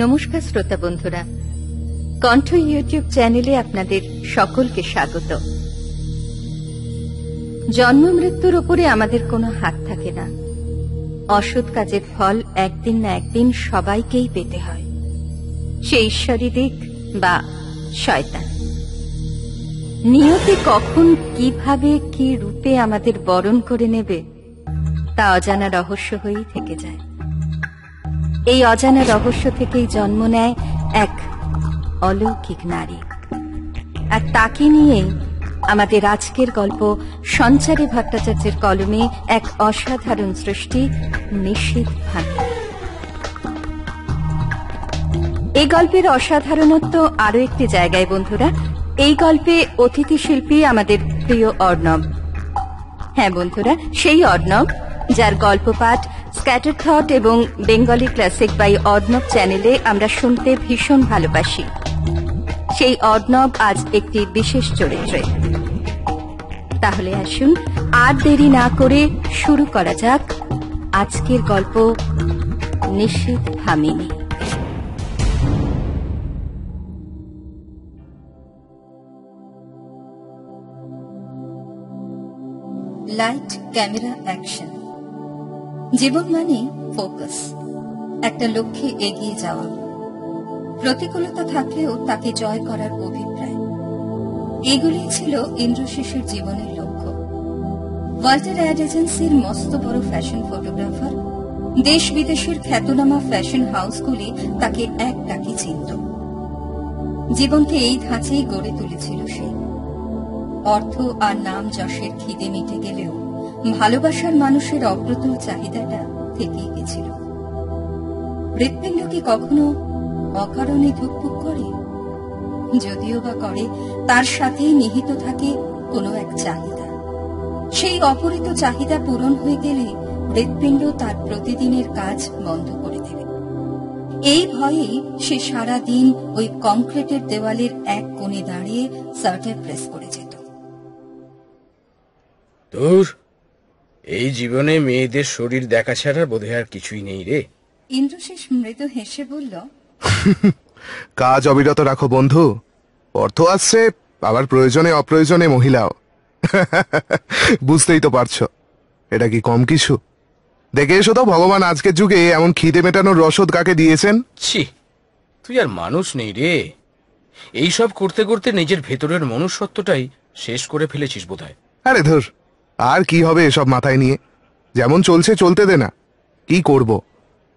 নমস্কার শ্রোতা বন্ধুরা, কণ্ঠ ইউটিউব চ্যানেলে আপনাদের সকলকে স্বাগত। জন্ম মৃত্যুর উপরে আমাদের কোনো হাত থাকে না। অসৎ কাজের ফল একদিন না একদিন সবাইকেই পেতে হয়, সে ঈশ্বরই দিক বা শয়তান। নিয়তি কখন কিভাবে কি রূপে আমাদের বরণ করে নেবে তা অজানা রহস্য হয়েই থেকে যায়। এই অজানা রহস্য থেকেই জন্ম নেয় এক অলৌকিক নারী, আর তাকে নিয়েই আমাদের আজকের গল্প সঞ্চারী ভট্টাচার্যের কলমে এক অসাধারণ সৃষ্টি নিশীথ ভামি। এই গল্পের অসাধারণত্ব আরো একটি জায়গায় বন্ধুরা। এই গল্পে অতিথি শিল্পী আমাদের প্রিয় অর্ণব। হ্যাঁ বন্ধুরা, সেই অর্ণব যার গল্প পাঠ স্ক্যাটার থট এবং বেঙ্গলি ক্লাসিক বাই অর্ণব চ্যানেলে আমরা শুনতে ভীষণ ভালোবাসি। সেই অর্ণব আজ একটি বিশেষ চরিত্রে। তাহলে আসুন আর দেরি না করে শুরু করা যাক আজকের গল্প Nishith Bhamini. Light, camera, action. জীবন মানে ফোকাস, একটা লক্ষ্যে এগিয়ে যাওয়া। প্রতিকূলতা থাকলেও তাকে জয় করার অভিপ্রায়, এগুলি ছিল ইন্দ্রশেষের জীবনের লক্ষ্য। ওয়াল্টার অ্যাড এজেন্সির মস্ত বড় ফ্যাশন ফটোগ্রাফার, দেশ বিদেশের খ্যাতনামা ফ্যাশন হাউসগুলি তাকে এক ডাকে চিনত। জীবনকে এই ধাঁচেই গড়ে তুলেছিল সে। অর্থ আর নাম যশের খিদে মিটে গেলেও ভালোবাসার মানুষের অপ্রতুল চাহিদাটা থেকেই গেছিল। হৃৎপিণ্ড কি কখনো অকারণে ধুকপুক করে? যদিও বা করে, তার সাথেই নিহিত থাকে কোনো এক চাহিদা। সেই অপরিত চাহিদা পূরণ হয়ে গেলে হৃৎপিণ্ড তার প্রতিদিনের কাজ বন্ধ করে দেবে। এই ভয়েই সে সারা দিন ওই কংক্রিটের দেওয়ালের এক কোণে দাঁড়িয়ে সার্টার প্রেস করে যেত। তোর এই জীবনে মেয়েদের শরীর দেখা ছাড়া বোধহয় আর কিছুই নেই রে। ইন্দ্রশেষ মৃদু হেসে বলল, কাজ অবিরত রাখো বন্ধু, অর্থ আসছে, আবার প্রয়োজনে অপ্রয়োজনে মহিলাও। বুঝতেই তো পারছো, এটা কি কম কিছু? দেখে এসো তো ভগবান আজকের যুগে এমন খিদে মেটানোর রসদ কাকে দিয়েছেন। ছি, তুই আর মানুষ নেই রে। এইসব করতে করতে নিজের ভেতরের মনুষ্যত্বটাই শেষ করে ফেলেছিস বোধহয়। আরে ধর, আর কি হবে এসব মাথায় নিয়ে? যেমন চলছে চলতে দে না। কি করব,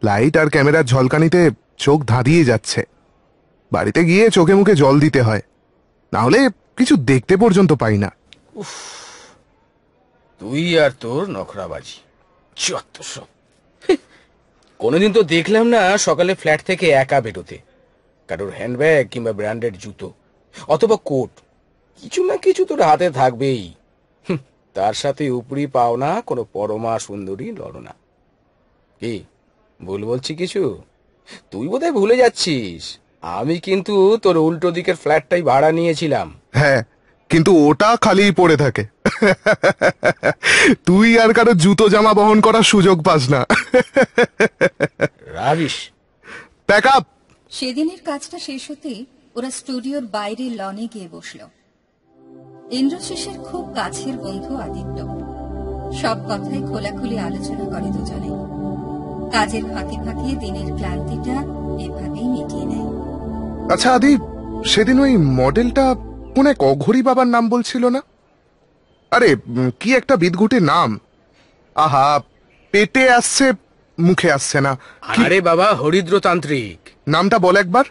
লাইট আর ক্যামেরার ঝলকানিতে চোখ ধাঁধিয়ে যাচ্ছে। বাড়িতে গিয়ে চোখে মুখে জল দিতে হয়, না হলে কিছু দেখতে পর্যন্ত পাই না। উফ, তুই আর তোর নখরাবাজি, যত সব। কোনোদিন তো দেখলাম না সকালে ফ্ল্যাট থেকে একা বেরোতে, কারোর হ্যান্ডব্যাগ কিংবা ব্র্যান্ডেড জুতো অথবা কোট, কিছু না কিছু তোর হাতে থাকবেই। তার সাথে উপরি পাওনা কোনো পরমা সুন্দরী লড়না। কি ভুল বলছি কিছু? তুই বোধহয় ভুলে যাচ্ছিস, আমি কিন্তু তোর উল্টো দিকের ফ্ল্যাটটাই ভাড়া নিয়েছিলাম। হ্যাঁ, কিন্তু ওটা খালি পড়ে থাকে। তুই আর কারো জুতো জামা বহন করার সুযোগ পাস না। রাবিশ। Pack up. সেদিনের কাজটা শেষ হতেই ওরা স্টুডিওর বাইরে লনে গিয়ে বসল। ইন্দ্রশেষের খুব কাছের বন্ধু আদিত্য। সব কথাই খোলাখুলি আলোচনা করে দুজনে। কাজের ফাঁকে ফাঁকে দিনের ক্লান্তিটা এভাবেই মিটিয়ে নেয়। আচ্ছা আদি, সেদিন ওই মডেলটা কোন এক অঘরী বাবার নাম বলছিল না? আরে কি একটা বিদঘুটে নাম। আহা, পেটে আসছে মুখে আসছে না। আরে বাবা, হরিদ্রতান্ত্রিক। নামটা বল একবার,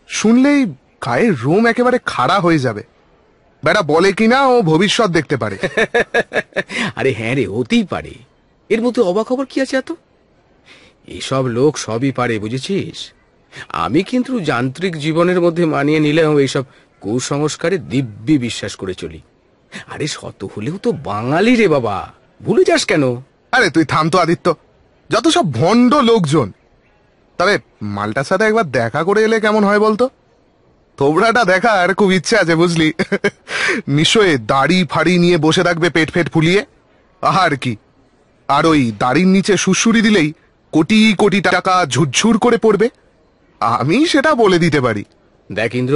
শুনলেই গায়ের রোম একেবারে খাড়া হয়ে যাবে। বেটা বলে কিনা ও ভবিষ্যৎ দেখতে পারে। আরে হ্যাঁ রে, হতেই পারে। এর মধ্যে অবাক খবর কি আছে এত? এসব লোক সবই পারে, বুঝেছিস? আমি কিন্তু যান্ত্রিক জীবনের মধ্যে মানিয়ে নিলেও এইসব কুসংস্কারে দিব্যি বিশ্বাস করে চলি। আরে শত হলেও তো বাঙালি রে বাবা, ভুলে যাস কেন? আরে তুই থাম তো আদিত্য, যত সব ভণ্ড লোকজন। তবে মালটার সাথে একবার দেখা করে এলে কেমন হয় বলতো? থোবড়াটা দেখার খুব ইচ্ছে আছে বুঝলি। নিশ্চয় দাড়ি ফাড়ি নিয়ে বসে থাকবে পেট ফেট ফুলিয়ে, আর কি। আর ওই দাড়ির নিচে সুড়সুড়ি দিলেই কোটি কোটি টাকা ঝুরঝুর করে পড়বে। আমি সেটা বলে দিতে পারি। দেখ ইন্দ্র,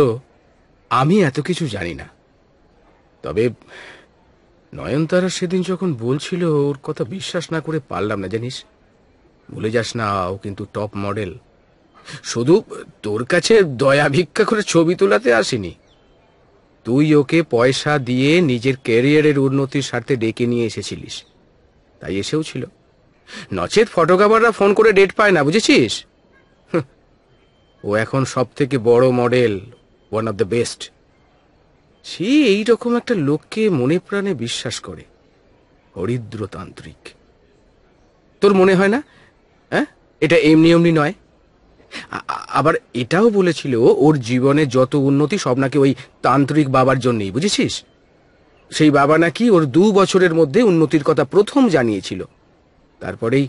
আমি এত কিছু জানি না, তবে নয়নতারা সেদিন যখন বলছিল ওর কথা বিশ্বাস না করে পারলাম না জানিস। ভুলে যাস না, ও কিন্তু টপ মডেল। শুধু তোর কাছে দয়া ভিক্ষা করে ছবি তোলাতে আসেনি, তুই ওকে পয়সা দিয়ে নিজের ক্যারিয়ারের উন্নতির স্বার্থে ডেকে নিয়ে এসেছিলিস, তাই এসেও ছিল। নচেত ফটোগ্রাফাররা ফোন করে ডেট পায় না, বুঝেছিস? ও এখন সব থেকে বড় model, one of the best. সে এইরকম একটা লোককে মনে প্রাণে বিশ্বাস করে, হরিদ্রতান্ত্রিক। তোর মনে হয় না হ্যাঁ এটা এমনি এমনি নয়? আবার এটাও বলেছিল ওর জীবনে যত উন্নতি সব নাকি ওই তান্ত্রিক বাবার জন্যই, বুঝেছিস? সেই বাবা নাকি ওর 2 বছরের মধ্যে উন্নতির কথা প্রথম জানিয়েছিল, তারপরেই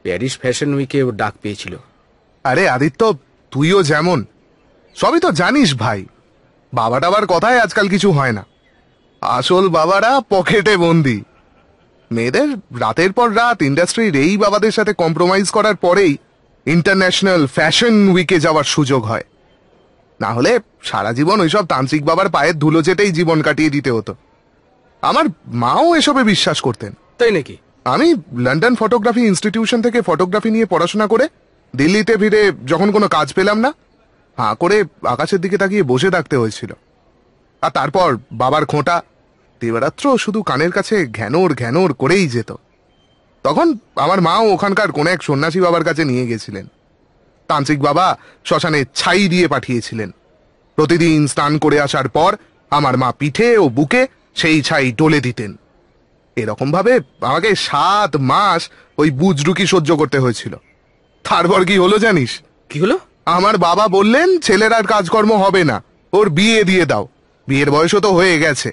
প্যারিস ফ্যাশন উইকে ওর ডাক পেয়েছিল। আরে আদিত্য, তুইও যেমন, সবই তো জানিস ভাই। বাবা টাবার কথায় আজকাল কিছু হয় না, আসল বাবারা পকেটে বন্দি। মেয়েদের রাতের পর রাত ইন্ডাস্ট্রির এই বাবাদের সাথে কম্প্রোমাইজ করার পরেই ইন্টারন্যাশনাল ফ্যাশন উইকে যাওয়ার সুযোগ হয়, না হলে সারা জীবন ওইসব তান্ত্রিক বাবার পায়ের ধুলো চেটেই জীবন কাটিয়ে দিতে হতো। আমার মাও এসবে বিশ্বাস করতেন। তাই নাকি? আমি লন্ডন ফটোগ্রাফি ইনস্টিটিউশন থেকে ফটোগ্রাফি নিয়ে পড়াশোনা করে দিল্লিতে ফিরে যখন কোনো কাজ পেলাম না, হাঁ করে আকাশের দিকে তাকিয়ে বসে থাকতে হয়েছিল। আর তারপর বাবার খোঁটা, দিবারাত্র শুধু কানের কাছে ঘ্যানোর ঘ্যানোর করেই যেত। তখন আমার মাও ওখানকার কোন এক সন্ন্যাসী বাবার কাছে নিয়ে গেছিলেন। তান্ত্রিক বাবা শ্মশানে ছাই দিয়ে পাঠিয়েছিলেন। প্রতিদিন স্নান করে আসার পর আমার মা পিঠে ও বুকে সেই ছাই ডলে দিতেন। এরকম ভাবে আমাকে 7 মাস ওই বুজরুকি সহ্য করতে হয়েছিল। তারপর কি হলো জানিস? কি হলো? আমার বাবা বললেন, ছেলের আর কাজকর্ম হবে না, ওর বিয়ে দিয়ে দাও, বিয়ের বয়সও তো হয়ে গেছে।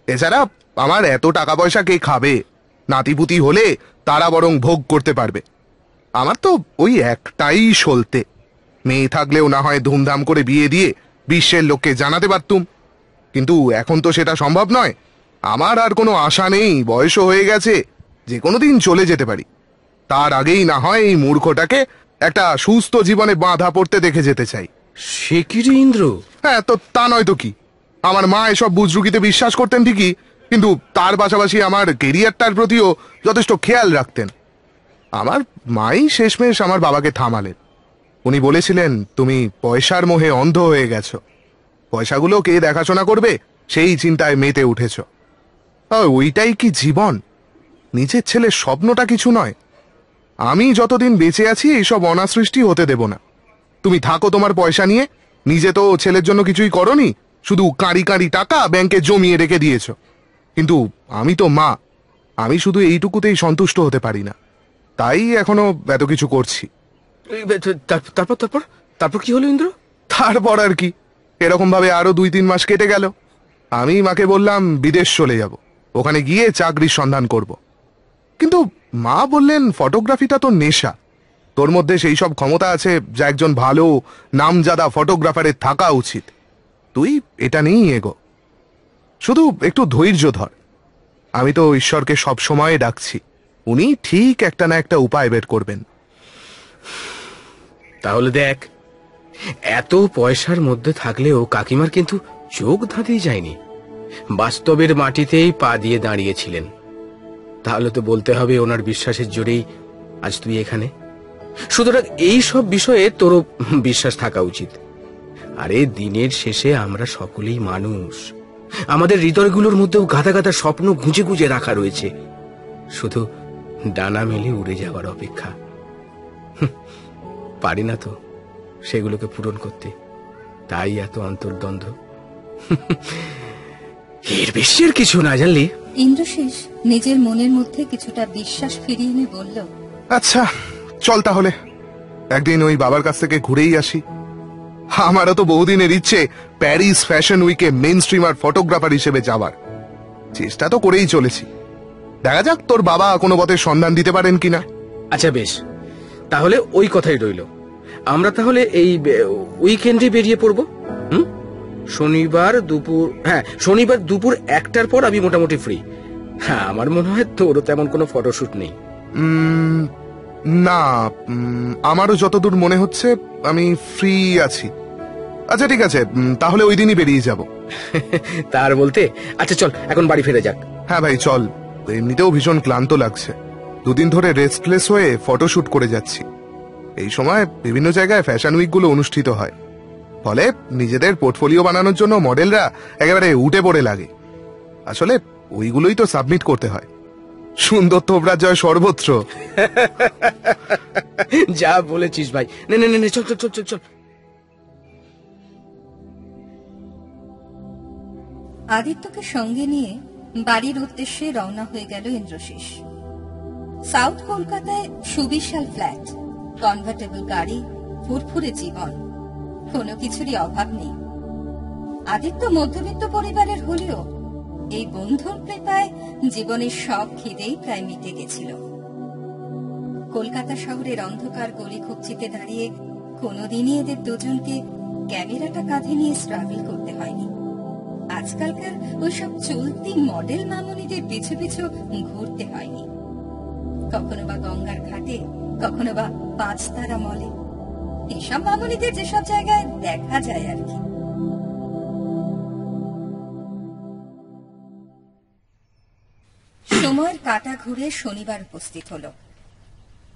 এছাড়া আমার এত টাকা পয়সা কে খাবে? নাতিপুতি হলে তারা বরং ভোগ করতে পারবে। আমার তো ওই একটাই সলতে, মেয়ে থাকলেও না হয় ধুমধাম করে বিয়ে দিয়ে বিশ্বের লোককে জানাতে পারতুম, কিন্তু এখন তো সেটা সম্ভব নয়। আমার আর কোনো আশা নেই, বয়সও হয়ে গেছে, যে কোনো দিন চলে যেতে পারি। তার আগেই না হয় এই মূর্খটাকে একটা সুস্থ জীবনে বাঁধা পড়তে দেখে যেতে চাই। সে কি রে ইন্দ্র? হ্যাঁ, তো তা নয় তো কি। আমার মা এসব বুজরুকিতে বিশ্বাস করতেন ঠিকই, কিন্তু তার পাশাপাশি আমার কেরিয়ারটার প্রতিও যথেষ্ট খেয়াল রাখতেন। আমার মাই শেষমেশ আমার বাবাকে থামালেন। উনি বলেছিলেন, তুমি পয়সার মোহে অন্ধ হয়ে গেছো, পয়সাগুলো কে দেখাশোনা করবে সেই চিন্তায় মেতে উঠেছ। ওইটাই কি জীবন? নিজের ছেলের স্বপ্নটা কিছু নয়? আমি যতদিন বেঁচে আছি এইসব অনাসৃষ্টি হতে দেব না। তুমি থাকো তোমার পয়সা নিয়ে, নিজে তো ছেলের জন্য কিছুই করনি, শুধু কাঁড়ি কাঁড়ি টাকা ব্যাংকে জমিয়ে রেখে দিয়েছ। কিন্তু আমি তো মা, আমি শুধু এইটুকুতেই সন্তুষ্ট হতে পারি না, তাই এখনো এত কিছু করছি। তারপর তারপর তারপর কি হলো ইন্দ্র? তারপর আর কি, এরকম ভাবে আরো 2-3 মাস কেটে গেল। আমি মাকে বললাম বিদেশ চলে যাব, ওখানে গিয়ে চাকরির সন্ধান করব। কিন্তু মা বললেন, ফটোগ্রাফিটা তো নেশা, তোর মধ্যে সেই সব ক্ষমতা আছে যা একজন ভালো নামজাদা ফটোগ্রাফারের থাকা উচিত, তুই এটা নিয়েই এগো, শুধু একটু ধৈর্য ধর। আমি তো ঈশ্বরকে সব সময় ডাকছি, উনি ঠিক একটা না একটা উপায় বের করবেন। তাহলে দেখ, এত পয়সার মধ্যে থাকলেও কাকিমার কিন্তু চোখ ধাঁধিয়ে যায়নি, বাস্তবের মাটিতেই পা দিয়ে দাঁড়িয়েছিলেন। তাহলে তো বলতে হবে ওনার বিশ্বাসের জোরেই আজ তুই এখানে। সুতরাং এই সব বিষয়ে তোরও বিশ্বাস থাকা উচিত। আরে দিনের শেষে আমরা সকলেই মানুষ, আমাদের হৃদয়গুলোর মধ্যেও গাদা গাদা স্বপ্ন গুঁজে গুঁজে রাখা রয়েছে, শুধু ডানা মেলে উড়ে যাওয়ার অপেক্ষা। পারি না তো সেগুলোকে পূরণ করতে, তাই এত অন্তর্দ্বন্দ্ব। এর বেশি আর কিছু না, জানলি? ইন্দ্রশেষ নিজের মনের মধ্যে কিছুটা বিশ্বাস ফিরিয়ে এনে বলল, আচ্ছা চল তাহলে একদিন ওই বাবার কাছ থেকে ঘুরেই আসি। আমারও তো বহুদিনের ইচ্ছে প্যারিস ফ্যাশন উইকে মেইন স্ট্রিমার ফটোগ্রাফার হিসেবে যাওয়ার, চেষ্টা তো করেই চলেছি। দেখা যাক তোর বাবা কোনো পথে সন্ধান দিতে পারেন কিনা। আচ্ছা বেশ, তাহলে ওই কথাই রইল। আমরা তাহলে এই উইকেন্ডে বেরিয়ে পড়ব। শনিবার দুপুর 1টার পর আমি মোটামুটি ফ্রি। হ্যাঁ, আমার মনে হয় তোরও তেমন কোনো ফটোশুট নেই। না, আমারও যতদূর মনে হচ্ছে আমি ফ্রি আছি। আচ্ছা ঠিক আছে, তাহলে ওই দিনই বেরিয়ে যাব। তার বলতে, আচ্ছা চল এখন বাড়ি ফিরে যাক। হ্যাঁ ভাই চল, এমনিতেও ভীষণ ক্লান্ত লাগছে। দুদিন ধরে রেস্টলেস হয়ে ফটোশুট করে যাচ্ছি। এই সময় বিভিন্ন জায়গায় ফ্যাশন উইকগুলো অনুষ্ঠিত হয়, ফলে নিজেদের পোর্টফোলিও বানানোর জন্য মডেলরা একেবারে উঠে পড়ে লাগে। আসলে ওইগুলোই তো সাবমিট করতে হয়। সুন্দর তোবরা জয় সর্বত্র। যা বলেছিস ভাই। নে নে নে, চল চল চল চল চল। আদিত্যকে সঙ্গে নিয়ে বাড়ির উদ্দেশ্যে রওনা হয়ে গেল ইন্দ্রশিস। সাউথ কলকাতায় সুবিশাল ফ্ল্যাট, কনভার্টেবল গাড়ি, ফুরফুরে জীবন, কোনো কিছুরই অভাব নেই। আদিত্য মধ্যবিত্ত পরিবারের হলেও এই বন্ধুর কৃপায় জীবনের সব খিদেই প্রায় মিটে গেছিল। কলকাতা শহরের অন্ধকার গলি খুঁচিতে দাঁড়িয়ে কোনোদিনই এদের দুজনকে ক্যামেরাটা কাঁধে নিয়ে স্ট্রাগল করতে হয়নি। আজকালকার ওইসব চলতি মডেল মামুনিদের পিছু পিছু ঘুরতে হয়নি। কখনো বা গঙ্গার ঘাটে, কখনো বা 5 তারা মলে, এসব মামুনিদের যেসব জায়গায় দেখা যায় আর কি। সময়ের কাঁটা ঘুরে শনিবার উপস্থিত হলো।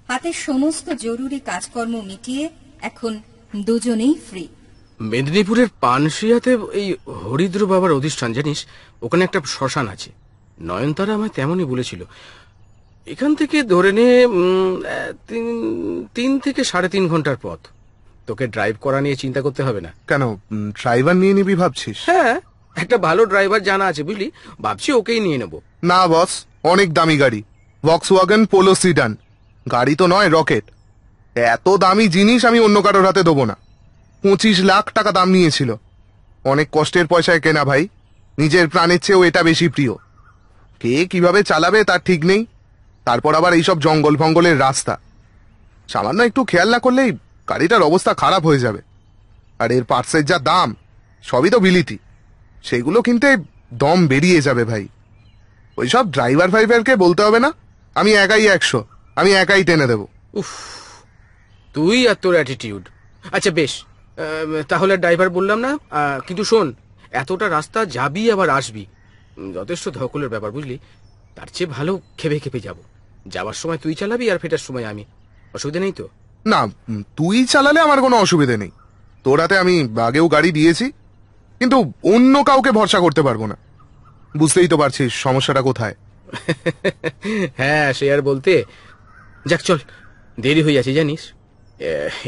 হাতের সমস্ত জরুরি কাজকর্ম মিটিয়ে এখন দুজনেই ফ্রি। মেদিনীপুরের পানশিয়াতে এই হরিদ্র বাবার অধিষ্ঠান, জানিস? ওখানে একটা শ্মশান আছে। নয়নতারা আমায় তেমনই বলেছিল। এখান থেকে ধরে নে 3 থেকে 3.5 ঘন্টার পথ। তোকে ড্রাইভ করা নিয়ে চিন্তা করতে হবে না। কেন, ড্রাইভার নিয়ে নিবি ভাবছিস? হ্যাঁ, একটা ভালো ড্রাইভার জানা আছে বুঝলি, ভাবছি ওকেই নিয়ে নেব। না বস, অনেক দামি গাড়ি, ভক্সওয়াগন পোলো সিডান। গাড়ি তো নয়, রকেট। এত দামি জিনিস আমি অন্য কারোর হাতে দেবো না। 25 লাখ টাকা দাম নিয়েছিল। অনেক কষ্টের পয়সায় কেনা ভাই, নিজের প্রাণের চেয়েও এটা বেশি প্রিয়। কে কিভাবে চালাবে তার ঠিক নেই। তারপর আবার এইসব জঙ্গল ফঙ্গলের রাস্তা, সামান্য একটু খেয়াল না করলেই গাড়িটার অবস্থা খারাপ হয়ে যাবে। আর এর পার্টসের যা দাম, সবই তো বিলিতি। সেগুলো কিনতে দম বেরিয়ে যাবে ভাই। ওইসব ড্রাইভার ফাইভারকে বলতে হবে না, আমি একাই 100, আমি একাই টেনে দেবো। উফ, তুই আর তোর অ্যাটিটিউড। আচ্ছা বেশ, তাহলে ড্রাইভার বললাম না। কিন্তু শোন, এতটা রাস্তা যাবি আবার আসবি, যথেষ্ট ধকলের ব্যাপার বুঝলি। তার চেয়ে ভালো খেপে খেপে যাব। যাওয়ার সময় তুই চালাবি আর ফেরার সময় আমি। অসুবিধা নেই তো? না, তুই চালালে আমার কোনো অসুবিধে নেই। তোর হাতে আমি আগেও গাড়ি দিয়েছি, কিন্তু অন্য কাউকে ভরসা করতে পারবো না। বুঝতেই তো পারছিস সমস্যাটা কোথায়। হ্যাঁ, সে আর বলতে। যাক চল, দেরি হয়ে যাচ্ছে জানিস।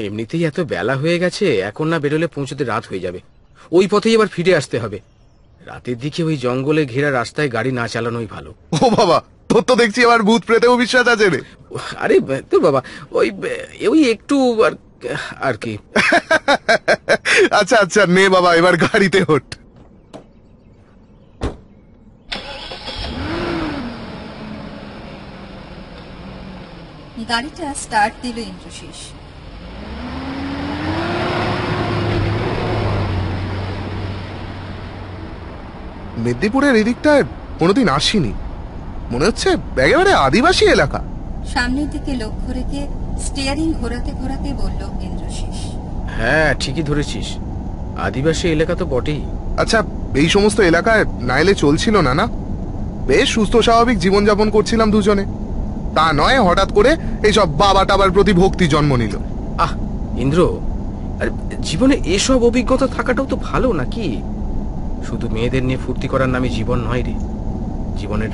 এমনিতেই এত বেলা হয়ে গেছে, এখন না বেরোলে পৌঁছতে রাত হয়ে যাবে। ওই পথেই আবার ফিরে আসতে হবে। রাতের দিকে ওই জঙ্গলে ঘেরা রাস্তায় গাড়ি না চালানোই ভালো। ও বাবা, তোর তো দেখছি আবার ভূত প্রেতেও বিশ্বাস আছে রে। আরে তোর বাবা, ওই একটু আর কি। আচ্ছা আচ্ছা, নে বাবা, এবার গাড়িতে ওঠ। গাড়িটা স্টার্ট দিল ইন্দ্রশিস। মেদিনীপুরের এদিকটায় কোনোদিন আসিনি, মনে হচ্ছে একেবারে আদিবাসী এলাকা। সামনের দিকে লক্ষ্য রেখে স্টিয়ারিং ঘোরাতে ঘোরাতে বলল ইন্দ্রশিস। হ্যাঁ, ঠিকই ধরেছিস, আদিবাসী এলাকা তো বটেই। আচ্ছা, এই সমস্ত এলাকায় না এলে চলছিল না? না, বেশ সুস্থ স্বাভাবিক জীবনযাপন করছিলাম দুজনে। তা নয় হঠাৎ করে এইসব বাবা টাবার প্রতি ভক্তি জন্ম নিল। আহ ইন্দ্র, আরে জীবনে এসব অভিজ্ঞতা থাকাটাও তো ভালো নাকি? শুধু মেয়েদের নিয়ে ফুর্তি করার নামে জীবন নয় রে, জীবনের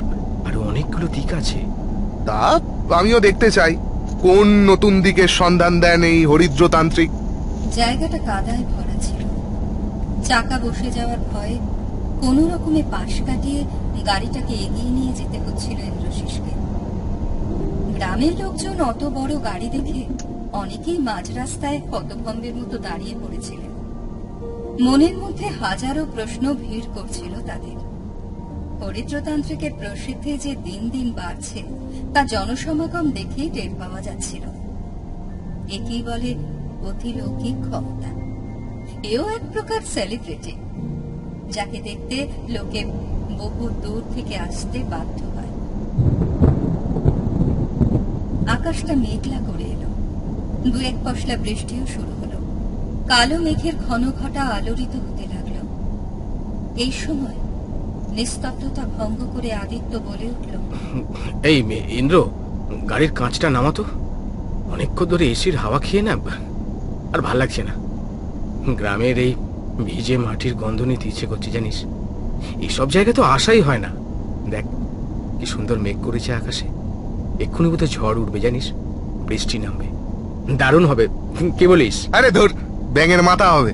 আরো অনেকগুলো দিক আছে। তা আমিও দেখতে চাই কোন নতুন দিকের সন্ধান দেন এই হরিদ্রতান্ত্রিক। জায়গাটা কাদায় ভরা ছিল। চাকা বসে যাওয়ার ভয়ে কোনো রকমে পাশ কাটিয়ে গাড়িটাকে এগিয়ে নিয়ে যেতে হচ্ছিল ইন্দ্রশিসকে। গ্রামের লোকজন অত বড় গাড়ি দেখে অনেকেই মাঝ রাস্তায় হতভম্বের মতো দাঁড়িয়ে পড়েছিলেন। মনের মধ্যে হাজারো প্রশ্ন ভিড় করছিল তাদের। হরিদ্রতান্ত্রিকের প্রসিদ্ধি যে দিন দিন বাড়ছে তা জনসমাগম দেখেই টের পাওয়া যাচ্ছিল। একেই বলে অতিলৌকিক ক্ষমতা। এও এক প্রকার সেলিব্রিটি, যাকে দেখতে লোকে বহু দূর থেকে আসতে বাধ্য হয়। আকাশ আকাশটা মেঘলা করে এলো। দু এক পশলা বৃষ্টিও শুরু হলো। কালো মেঘের ঘন ঘটা আলোড়িত হতে লাগলো। এই সময় নিস্তব্ধতা ভঙ্গ করে আদিত্য বলে উঠল, এই ইন্দ্র, গাড়ির কাঁচটা নামাতো। অনেকক্ষণ ধরে এসির হাওয়া খেয়ে না আর ভাল লাগছে না। গ্রামের এই ভিজে মাটির গন্ধ নিতে ইচ্ছে করছে জানিস। এইসব জায়গায় তো আসাই হয় না। দেখ কি সুন্দর মেঘ করেছে আকাশে। এক্ষুনি বোধহয় ঝড় উঠবে জানিস, বৃষ্টি নামবে, দারুণ হবে। কি বলিস? আরে ধর, ব্যাঙের মাথা হবে।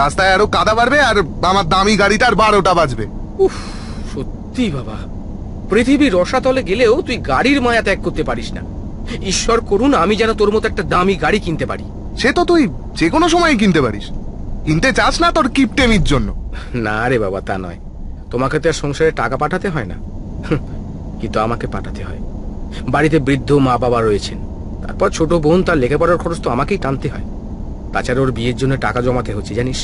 রাস্তায় আরো কাদা বাড়বে আর আমার দামি গাড়িটার 12টা বাজবে। উফ, সত্যি বাবা, পৃথিবীর রসাতলে গেলেও তুই গাড়ির মায়া ত্যাগ করতে পারিস না। ঈশ্বর করুন আমি যেন তোর মতো একটা দামি গাড়ি কিনতে পারি। সে তো তুই যে কোনো সময় কিনতে পারিস, কিনতে চাস না তোর কিপটেমির জন্য। না রে বাবা, তা নয়। তোমাকে তো আর সংসারে টাকা পাঠাতে হয় না, কিন্তু আমাকে পাঠাতে হয়। বাড়িতে বৃদ্ধ মা বাবা রয়েছেন, তারপর ছোট বোন, তার লেখাপড়ার খরচ তো আমাকেই টানতে হয়। তাছাড়া ওর বিয়ের জন্য টাকা জমাতে হচ্ছে জানিস।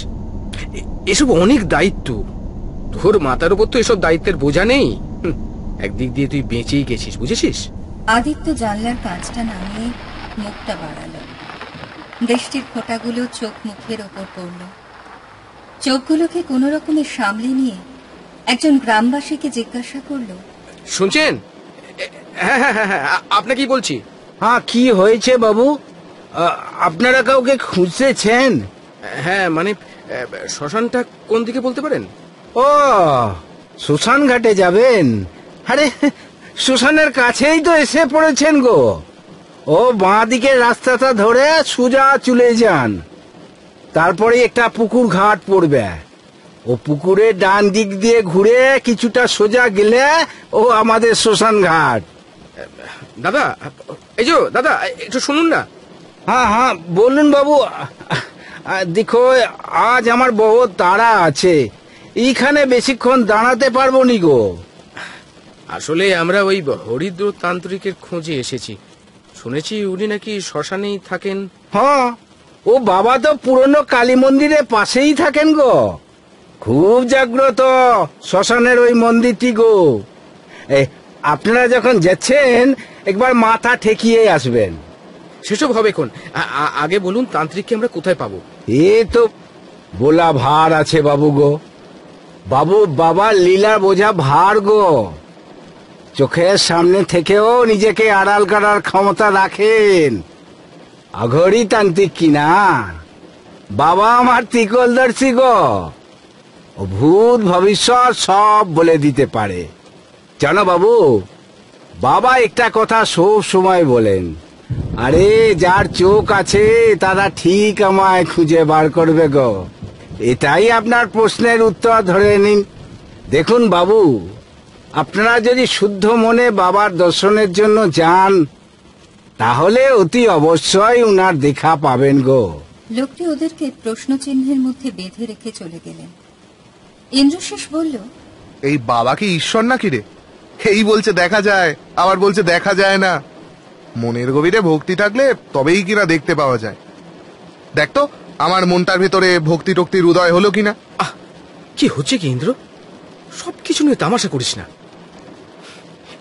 এসব অনেক দায়িত্ব। তোর মাথার উপর তো এসব দায়িত্বের বোঝা নেই। একদিক দিয়ে তুই বেঁচেই গেছিস, বুঝেছিস? আদিত্য জানলার কাঁচটা নামিয়ে মুখটা বাড়ালো। বৃষ্টির ফোঁটাগুলো চোখ মুখের ওপর পড়ল। চোখগুলোকে কোনো রকমে সামলে নিয়ে একজন গ্রামবাসীকে জিজ্ঞাসা করলো, শুনছেন? হ্যাঁ হ্যাঁ হ্যাঁ হ্যাঁ, আপনাকে কি বলছি। হ্যাঁ, কি হয়েছে বাবু? আপনারা কাউকে খুঁজতেছেন? হ্যাঁ মানে শ্মশানটা কোন দিকে বলতে পারেন? ও, শ্মশান ঘাটে যাবেন? আরে, শ্মশানের কাছেই তো এসে পড়েছেন গো। ও বাঁ দিকের রাস্তাটা ধরে সোজা চলে যান, তারপরে একটা পুকুর ঘাট পড়বে। ও পুকুরের ডান দিক দিয়ে ঘুরে কিছুটা সোজা গেলে ও আমাদের শ্মশান ঘাট। দাদা, এই যে দাদা, একটু শুনুন না। হ্যাঁ হ্যাঁ, বলুন বাবু। দেখো, আজ আমার বহুত তাড়া আছে, এইখানে বেশিক্ষণ দাঁড়াতে পারবো নি গো। আসলে আমরা ওই হরিদ্র তান্ত্রিকের খোঁজে এসেছি। শুনেছি উনি নাকি শ্মশানেই থাকেন। হ্যাঁ, ও বাবা তো পুরনো কালী মন্দিরের পাশেই থাকেন গো। খুব জাগ্রত শ্মশানের ওই মন্দিরটি গো। আপনারা যখন যাচ্ছেন একবার মাথা ঠেকিয়ে আসবেন। সেসব হবে কোন, আগে বলুন তান্ত্রিককে আমরা কোথায় পাবো? এ তো বলা ভার আছে বাবু গো। বাবু বাবা লীলা বোঝা ভার গো। চোখের সামনে থেকেও নিজেকে আড়াল করার ক্ষমতা রাখেন। অঘরি তান্ত্রিক কিনা, বাবা আমার ত্রিকলদর্শী গো। ও ভূত ভবিষ্যৎ সব বলে দিতে পারে। জানো বাবু, বাবা একটা কথা সব সময় বলেন, আরে যার চোখ আছে তারা ঠিক আমায় খুঁজে বার করবে গো। এটাই আপনার প্রশ্নের উত্তর ধরে নিন। দেখুন বাবু, আপনারা যদি শুদ্ধ মনে বাবার দর্শনের জন্য যান, তাহলে অতি অবশ্যই উনার দেখা পাবেন গো। লোকটি ওদেরকে প্রশ্ন চিহ্নের মধ্যে বেঁধে রেখে চলে গেলেন। ইন্দ্রশেষ বলল, এই বাবা কি ঈশ্বর নাকি রে? এই বলছে দেখা যায়, আবার বলছে দেখা যায় না। মনের গভীরে ভক্তি থাকলে তবেই কিনা দেখতে পাওয়া যায়। দেখ তো আমার মনটার ভেতরে ভক্তি টক্তির উদয় হলো কিনা। কি হচ্ছে কি ইন্দ্র? সবকিছু নিয়ে তামাশা করিস না।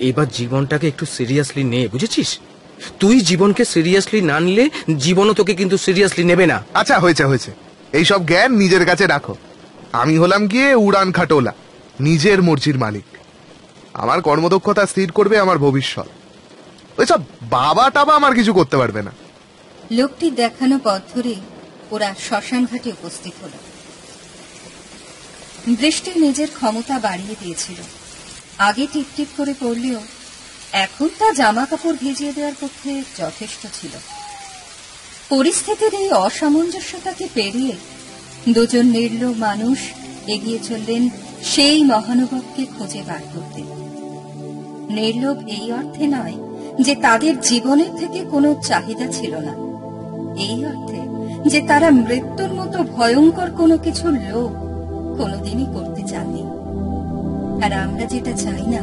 এবার জীবনটাকে একটু সিরিয়াসলি নে, বুঝেছিস? তুই জীবনকে সিরিয়াসলি না নিলে জীবনও তোকে কিন্তু সিরিয়াসলি নেবে না। আচ্ছা, হয়েছে হয়েছে, এইসব জ্ঞান নিজের কাছে রাখো। আমি হলাম গিয়ে উড়ান খাটোলা, নিজের মর্জির মালিক। আমার কর্মদক্ষতা স্থির করবে আমার ভবিষ্যৎ। ওইসব বাবা টাবা আমার কিছু করতে পারবে না। লোকটি দেখানো পথ ধরে ওরা শ্মশান ঘাটে উপস্থিত হল। বৃষ্টি নিজের ক্ষমতা বাড়িয়ে দিয়েছিল। আগে টিপটিপ করে পড়লেও এখন তা জামা কাপড় ভিজিয়ে দেওয়ার পক্ষে যথেষ্ট ছিল। পরিস্থিতির এই অসামঞ্জস্যতাকে পেরিয়ে দুজন নির্লোভ মানুষ এগিয়ে চললেন সেই মহানুভবকে খুঁজে বার করতে। নির্লোভ এই অর্থে নয় যে তাদের জীবনের থেকে কোনো চাহিদা ছিল না, এই অর্থে যে তারা মৃত্যুর মতো ভয়ঙ্কর কোনো কিছু লোভ কোনোদিনই করতে চাননি। আর আমরা যেটা চাই না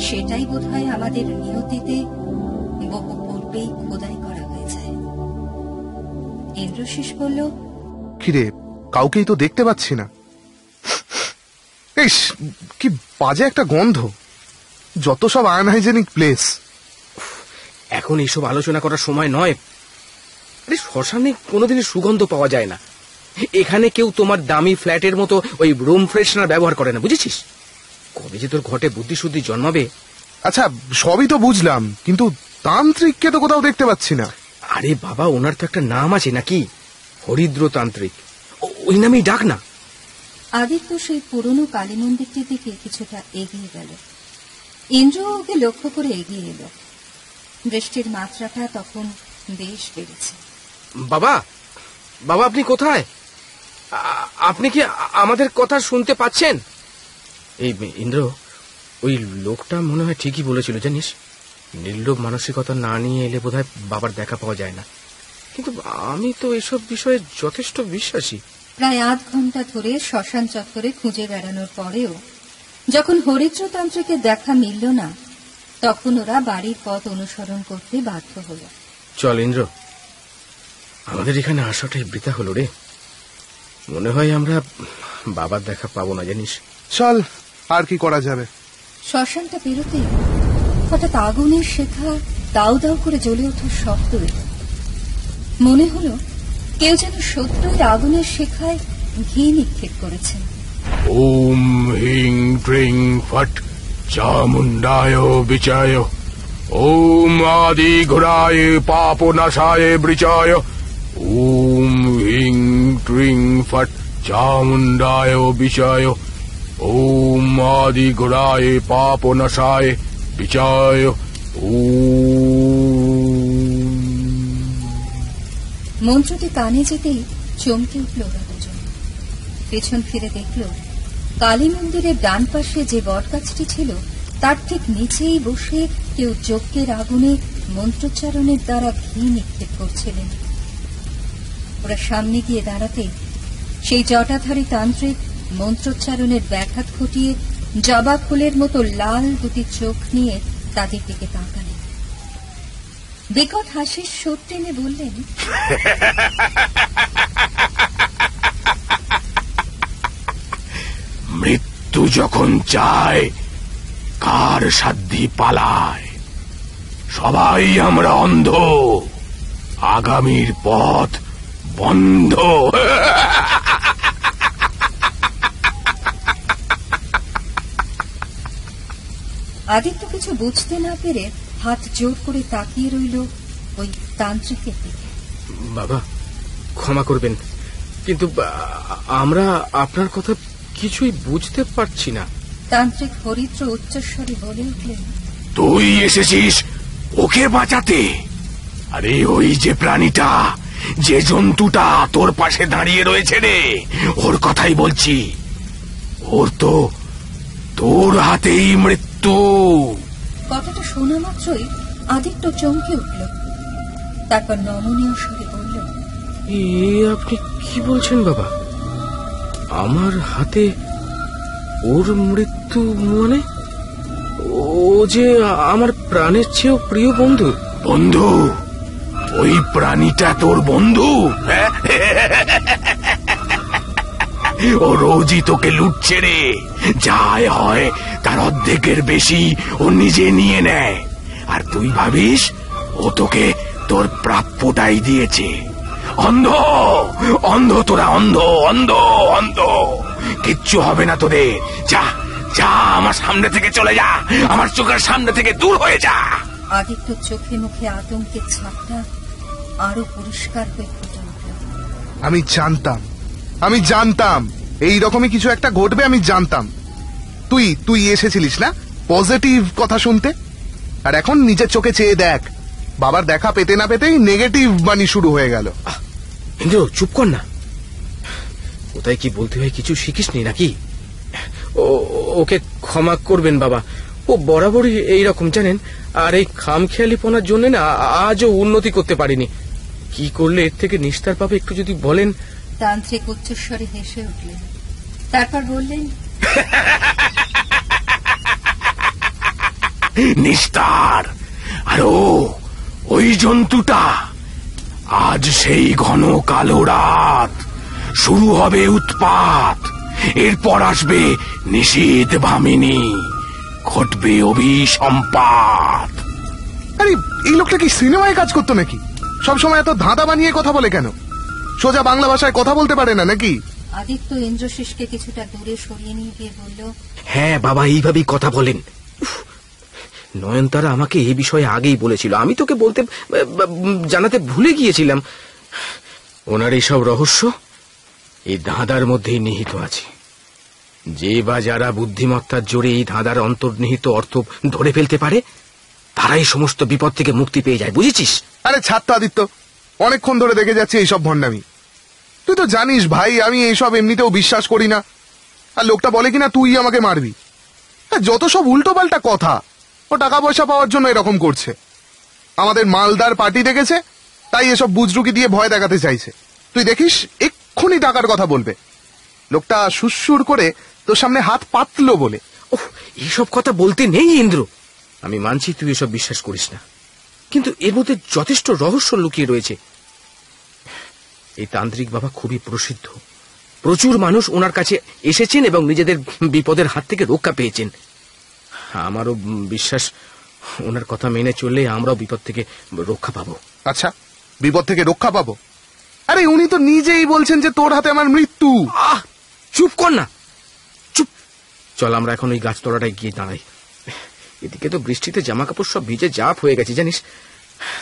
সেটাই বোধহয় আমাদের নিয়তিতে বহু পূর্বেই খোদাই করা হয়ে যায়। ইন্দ্রশেষ বলল, কিরে, কাউকেই তো দেখতে পাচ্ছি না। ইস, কি বাজে একটা গন্ধ, যত সব আনহাইজেনিক প্লেস। এখন এইসব আলোচনা করার সময় নয়। আরে শ্মশানে কোনোদিনই সুগন্ধ পাওয়া যায় না। এখানে কেউ তোমার দামি ফ্ল্যাটের মতো ওই রুম ফ্রেশনার ব্যবহার করে না, বুঝেছিস? কবে যে তোর ঘটে বুদ্ধি শুদ্ধি জন্মাবে। আচ্ছা, সবই তো বুঝলাম, কিন্তু তান্ত্রিককে তো কোথাও দেখতে পাচ্ছি না। আরে বাবা, ওনার তো একটা নাম আছে নাকি, হরিদ্র তান্ত্রিক, ওই নামেই ডাক না। আদিত্য সেই পুরনো কালী মন্দিরটির দিকে কিছুটা এগিয়ে গেল। ইন্দ্র ওকে লক্ষ্য করে এগিয়ে এলো। বৃষ্টির মাত্রাটা তখন বেশ বেড়েছে। বাবা, বাবা আপনি কোথায়? আপনি কি আমাদের কথা শুনতে পাচ্ছেন? এই ইন্দ্র, ওই লোকটা মনে হয় ঠিকই বলেছিল জানিস, নির্লোভ মানসিকতা না নিয়ে এলে বোধহয় বাবার দেখা পাওয়া যায় না। কিন্তু আমি তো এসব বিষয়ে যথেষ্ট বিশ্বাসী। প্রায় আধ ঘন্টা ধরে শ্মশান চত্বরে খুঁজে বেড়ানোর পরেও যখন হরিদ্রতান্ত্রিকের দেখা মিলল না, তখন ওরা বাড়ির পথ অনুসরণ করতে বাধ্য হল। চল ইন্দ্র, আমাদের এখানে আসাটাই বৃথা হলো রে। মনে হয় আমরা বাবার দেখা পাবো না জানিস। চল, আর কি করা যাবে। শ্মশানটা পেরোতে হঠাৎ আগুনের শেখা দাউ দাউ করে জ্বলে ওঠার শব্দ এল। মনে হলো কেউ যেন সত্যই আগুনের শেখায় ঘি নিক্ষেপ করেছেন। ওম হিং ক্রিং ফট চামুন্ডায় বিচায়, ওম আদি ঘোরায় পাপ নাশায় বৃচায়, ওম হিং ক্রিং ফট চামুন্ডায় বিচায়, ওম আদি ঘোরায় পাপ নাশায় বিচায়, ওম। মন্ত্রটি কানে যেতেই চমকে উঠল ওরা দুজন। পেছন ফিরে দেখল কালী মন্দিরের ডান পাশে যে বটগাছটি ছিল তার ঠিক নিচেই বসে কেউ যজ্ঞের আগুনে মন্ত্রোচ্চারণের দ্বারা ঘি নিক্ষেপ করছিলেন। ওরা সামনে গিয়ে দাঁড়াতে সেই জটাধারী তান্ত্রিক মন্ত্রোচ্চারণের ব্যাঘাত ঘটিয়ে জবা ফুলের মতো লাল দুটি চোখ নিয়ে তাদের দিকে তাকালেন। বিকট হাসির সুর টেনে বললেন, মৃত্যু যখন চায় কার সাধ্যি পালায়, সবাই আমরা অন্ধ, আগামীর পথ বন্ধ। আদিত্য কিছু বুঝতে না পেরে হাত জোর করে তাকিয়ে রইল ওই তান্ত্রিকের দিকে। বাবা ক্ষমা করবেন, কিন্তু আমরা আপনার কথা কিছুই বুঝতে পারছি না। তান্ত্রিক হরিদ্র উচ্চস্বরে বলে উঠলেন, তুই এসেছিস ওকে বাঁচাতে? আরে ওই যে প্রাণীটা, যে জন্তুটা তোর পাশে দাঁড়িয়ে রয়েছে রে, ওর কথাই বলছি। ওর তো তোর হাতেই মৃত্যু। কথাটা শোনা মাত্রই আদিত্য চমকে উঠল। তারপর নমনীয় স্বরে বলল, আপনি কি বলছেন বাবা? আমার হাতে ওর মৃত্যু? মানে ও যে আমার প্রাণের চেয়েও প্রিয় বন্ধু। বন্ধু? ওই প্রাণীটা তোর বন্ধু? ও রোজই তোকে লুটছে রে। যাই হয় তার অর্ধেকের বেশি ও নিজে নিয়ে নেয়, আর তুই ভাবিস ও তোকে তোর প্রাপ্যটাই দিয়েছে। অন্ধ, অন্ধ তোরা, অন্ধ অন্ধ অন্ধ। কিচ্ছু হবে না তোদের। যা যা, আমার সামনে থেকে চলে যা, আমার চোখের সামনে থেকে দূর হয়ে যা। আদিত্য চোখে মুখে আতঙ্কের ছাপটা আরো পরিষ্কার হয়ে ফুটে উঠল। আমি জানতাম এই রকমই কিছু একটা ঘটবে। আমি জানতাম। তুই এসেছিলিস না পজিটিভ কথা শুনতে, আর এখন নিজের চোখে চেয়ে দেখ, বাবার দেখা পেতে না পেতেই নেগেটিভ বাণী শুরু হয়ে গেল। ইন্দ্র চুপ কর না, কোথায় কি বলতে হয় কিছু শিখিসনি নাকি? ওকে ক্ষমা করবেন বাবা, ও বরাবরই এইরকম জানেন, আর এই খামখেয়ালিপনার জন্য না আজও উন্নতি করতে পারিনি। কি করলে এর থেকে নিস্তার পাবে একটু যদি বলেন। তান্ত্রিক উচ্চস্বরে হেসে উঠলেন, তারপর বললেন, নিস্তার? আর ওই জন্তুটা, আজ সেই ঘন কালো রাত, শুরু হবে উৎপাত, এরপর আসবে নিশীথ ভামিনী, ঘটবে অভিসম্পাত। আরে এই লোকটা কি সিনেমায় কাজ করতো নাকি? সবসময় এত ধাঁধা বানিয়ে কথা বলে কেন? সোজা বাংলা ভাষায় কথা বলতে পারে না নাকি? আদিত্য ইন্দ্রশেষকে কিছুটা দূরে সরিয়ে নিয়ে গিয়ে বলল, হ্যাঁ বাবা, এইভাবেই কথা বলেন। নয়নতারা আমাকে এই বিষয়ে আগেই বলেছিল, আমি তোকে বলতে জানাতে ভুলে গিয়েছিলাম। ওনার এইসব রহস্য এই ধাঁধার মধ্যেই নিহিত আছে। যে বা যারা বুদ্ধিমত্তার জোরে এই ধাঁধার অন্তর্নিহিত অর্থ ধরে ফেলতে পারে, তারাই সমস্ত বিপদ থেকে মুক্তি পেয়ে যায়, বুঝেছিস? আরে ছাত্র আদিত্য, অনেকক্ষণ ধরে দেখে যাচ্ছি এইসব ভণ্ডামি। তুই তো জানিস ভাই, আমি এইসব এমনিতেও বিশ্বাস করি না। আর লোকটা বলে কিনা তুই আমাকে মারবি। যত সব উল্টো পাল্টা কথা। ও টাকা পয়সা পাওয়ার জন্য এরকম করছে। আমাদের মালদার পার্টি দেখেছে, তাই এসব বুজরুকি দিয়ে ভয় দেখাতে চাইছে। তুই দেখিস এক্ষুনি টাকার কথা বলবে। লোকটা সুসুর করে তোর সামনে হাত পাতলো বলে। ওহ, এইসব কথা বলতে নেই ইন্দ্র। আমি মানছি তুই এসব বিশ্বাস করিস না, কিন্তু এর মধ্যে যথেষ্ট রহস্য লুকিয়ে রয়েছে। এই তান্ত্রিক বাবা খুবই প্রসিদ্ধ, প্রচুর মানুষ ওনার কাছে এসেছেন এবং নিজেদের বিপদের হাত থেকে রক্ষা পেয়েছেন। আমারও বিশ্বাস, ওনার কথা মেনে চললে আমরাও বিপদ থেকে রক্ষা পাবো। আচ্ছা, বিপদ থেকে রক্ষা পাবো? আরে উনি তো নিজেই বলছেন যে তোর হাতে আমার মৃত্যু। আহ, চুপ কর না, চুপ। চল আমরা এখন ওই গাছতলাটায় গিয়ে দাঁড়াই। এদিকে তো বৃষ্টিতে জামা কাপড় সব ভিজে জাপ হয়ে গেছে জানিস,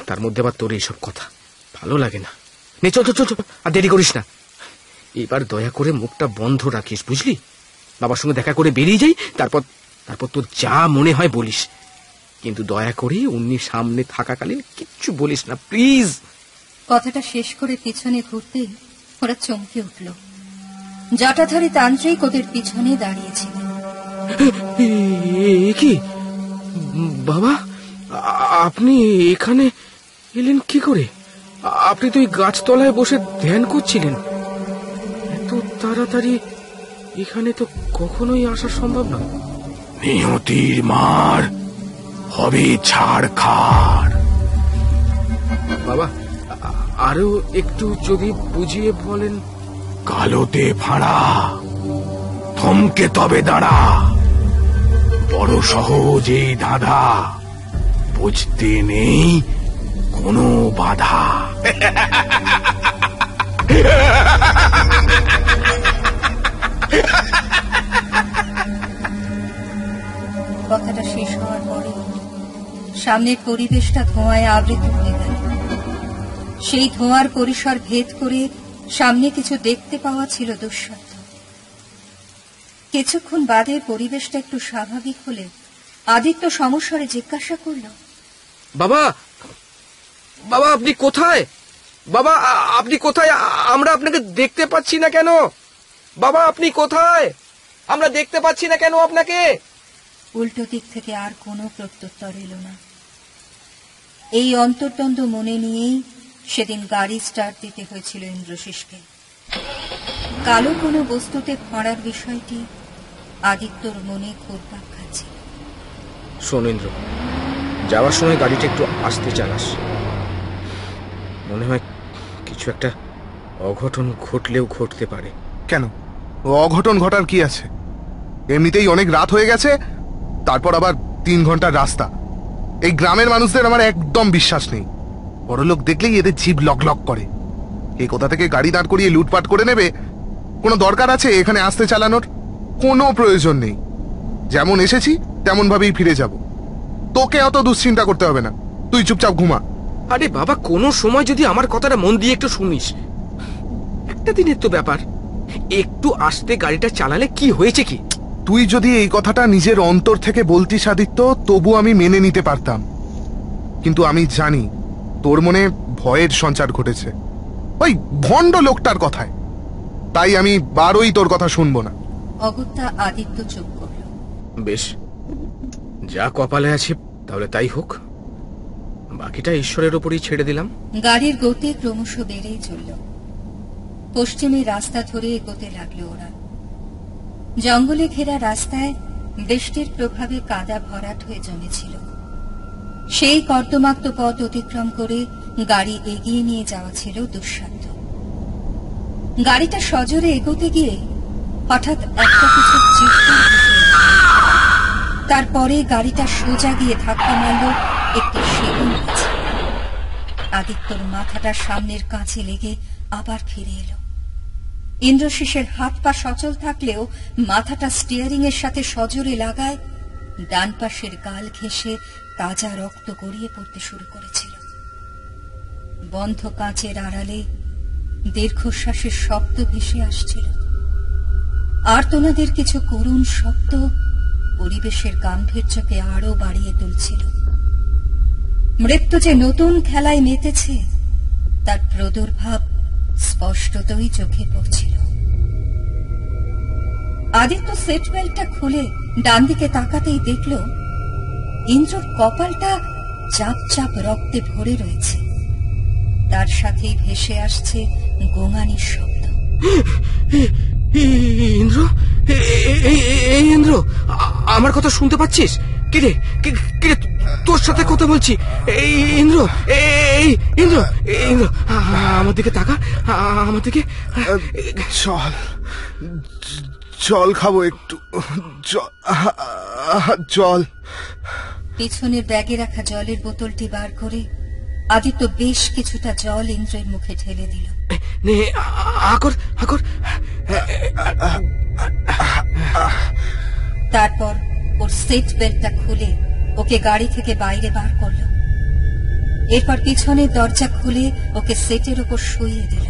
তার মধ্যে আবার তোর এইসব কথা ভালো লাগে না। নে চল চল চল, আর দেরি করিস না। এবার দয়া করে মুখটা বন্ধ রাখিস, বুঝলি? বাবার সঙ্গে দেখা করে বেরিয়ে যাই, তারপর তোর যা মনে হয় বলিস, কিন্তু দয়া করে উনি সামনে থাকাকালীন কিচ্ছু বলিস না, প্লিজ। কথাটা শেষ করে পিছনে ঘুরতেই ওরা চমকে উঠল। জটাধারী তান্ত্রিক ওদের পিছনে দাঁড়িয়েছিলেন। কি বাবা, আপনি এখানে এলেন কি করে? আপনি তো এই গাছতলায় বসে ধ্যান করছিলেন। এত তাড়াতাড়ি এখানে তো কখনোই আসা সম্ভব না। নিয়তির মার হবে ছাড়খাড়। বাবা, আরো একটু যদি বুঝিয়ে বলেন। কালোতে ফাঁড়া, থমকে তবে দাঁড়া। বড় সহজ এই ধাঁধা, বুঝতে নেই কোনো বাধা। কথাটা শেষ হওয়ার পরে সামনের পরিবেশটা ধোঁয়ায় আবৃত হয়ে গেল। সেই ধোঁয়ার পরিসর ভেদ করে সামনে কিছু দেখতে পাওয়া ছিল দুঃসাধ্য। কিছুক্ষণ বাদে পরিবেশটা একটু স্বাভাবিক হলে আদিত্য সমস্বরে জিজ্ঞাসা করল, বাবা, বাবা আপনি কোথায়? বাবা আপনি কোথায়? আমরা আপনাকে দেখতে পাচ্ছি না কেন? বাবা আপনি কোথায়? আমরা দেখতে পাচ্ছি না কেন আপনাকে? উল্টো দিক থেকে আর কোনো প্রত্যুত্তর এলো না। এই অন্তর্দ্বন্দ্ব মনে নিয়েই সেদিন গাড়ি স্টার্ট দিতে হয়েছিল ইন্দ্রশেষকে। কালো কোনো বস্তুতে ফাঁড়ার বিষয়টি আদিত্যর মনে ঘুরপাক খাচ্ছে। শোন ইন্দ্র, যাওয়ার সময় গাড়িটা একটু আস্তে চালাস। মনে হয় কিছু একটা অঘটন ঘটলেও ঘটতে পারে। কেন? অঘটন ঘটার কি আছে? এমনিতেই অনেক রাত হয়ে গেছে, তারপর আবার 3 ঘন্টার রাস্তা। এই গ্রামের মানুষদের আমার একদম বিশ্বাস নেই। বড় লোক দেখলেই এদের জিভ লক লক করে। এই কোথা থেকে গাড়ি দাঁড় করিয়ে লুটপাট করে নেবে, কোনো দরকার আছে এখানে আসতে চালানোর? কোনো প্রয়োজন নেই। যেমন এসেছি তেমন ভাবেই ফিরে যাব। তোকে অত দুশ্চিন্তা করতে হবে না, তুই চুপচাপ ঘুমা। আরে বাবা, কোনো সময় যদি আমার কথাটা মন দিয়ে একটু শুনিস। একটা দিনের তো ব্যাপার, একটু আস্তে গাড়িটা চালালে কি হয়েছে কি? তুই যদি এই কথাটা নিজের অন্তর থেকে বলতিস আদিত্য, তবু আমি মেনে নিতে পারতাম। কিন্তু আমি জানি তোর মনে ভয়ের সঞ্চার ঘটেছে ওই ভণ্ড লোকটার কথায়, তাই আমি বারোই তোর কথা শুনবো না। অগত্যা আদিত্য চুপ করল। বেশ, যা কপালে আছে তাহলে তাই হোক, বাকিটা ঈশ্বরের উপরই ছেড়ে দিলাম। গাড়ির গতি ক্রমশ বেড়েই চলল। পশ্চিমে রাস্তা ধরে এগোতে লাগলো ওরা। জঙ্গলে ঘেরা রাস্তায় বৃষ্টির প্রভাবে কাদা ভরাট হয়ে জমেছিল। সেই কর্দমাক্ত পথ অতিক্রম করে গাড়ি এগিয়ে নিয়ে যাওয়া ছিল দুঃসাধ্য। গাড়িটা সজোরে এগোতে গিয়ে হঠাৎ একটা কিছু চিৎকার ভেসে এলো। তারপরে গাড়িটা সোজা গিয়ে ধাক্কা মারল একটি সেগুন গাছে। আদিত্যর মাথাটা সামনের কাছে লেগে আবার ফিরে এলো। ইন্দ্রশেষের হাত পা সচল থাকলেও মাথাটা স্টিয়ারিং এর সাথে সজোরে লাগায় ডান পাশের গাল ঘেঁষে তাজা রক্ত গড়িয়ে পড়তে শুরু করেছিল। বন্ধ কাঁচের আড়ালে দীর্ঘশ্বাসের শব্দ ভেসে আসছিল। আর্তনাদের কিছু করুণ শব্দ পরিবেশের গাম্ভীর্যকে আরো বাড়িয়ে তুলছিল। মৃত্যু যে নতুন খেলায় মেতেছে তার প্রদুর্ভাব স্পষ্টতই চোখে পড়ছিল। আদিত্য সেট বেল্টটা খুলে ডান দিকে তাকাতেই দেখল ইন্দ্রর কপালটা চাপ চাপ রক্তে ভরে রয়েছে। তার সাথেই ভেসে আসছে গোঙানির শব্দ। ইন্দ্র, ইন্দ্র, আমার কথা শুনতে পাচ্ছিস? কে রে? তোর সাথে কথা বলছি। ইন্দ্র, ইন্দ্র, ইন্দ্র, আমার দিকে তাকা, আমার দিকে। জল খাবো একটু, জল। পিছনের ব্যাগে রাখা জলের বোতলটি বার করে আদিত্য বেশ কিছুটা জল ইন্দ্রের মুখে ঢেলে দিল। নে, আকর আকর। তারপর ওর সিট বেল্টটা খুলে ওকে গাড়ি থেকে বাইরে বার করল। এরপর পিছনের দরজা খুলে ওকে সেটের উপর শুইয়ে দিল।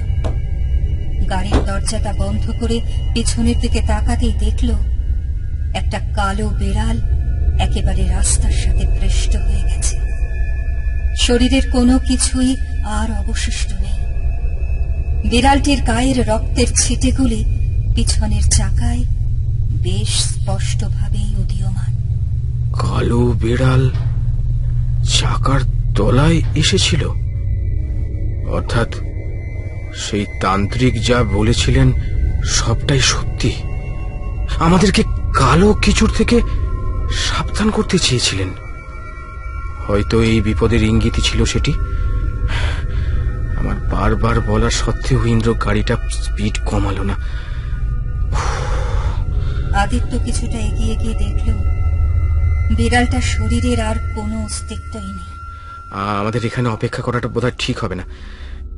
গাড়ির দরজাটা বন্ধ করে পিছনের দিকে তাকাতেই দেখল একটা কালো বিড়াল একেবারে রাস্তার সাথে পৃষ্ঠ হয়ে গেছে। শরীরের কোনো কিছুই আর অবশিষ্ট নেই। বিড়ালটির গায়ের রক্তের ছিটেগুলি পিছনের চাকায় বেশ স্পষ্টভাবেই উদীয়মান। কালো বিড়াল চাকার তলায় এসেছিল, অর্থাৎ সেই তান্ত্রিক যা বলেছিলেন সবটাই সত্যি। আমাদেরকে কালো কিছুর থেকে সাবধান করতে চেয়েছিলেন। হয়তো এই বিপদের ইঙ্গিতই ছিল সেটি। আমার বারবার বলা সত্ত্বেও ইন্দ্র গাড়িটা স্পিড কমালো না। আদিত্য কিছুটা এগিয়ে গিয়ে দেখল বিড়ালটার শরীরের আর কোনো অস্তিত্বই নেই। আমাদের এখানে অপেক্ষা করাটা বোধহয় ঠিক হবে না।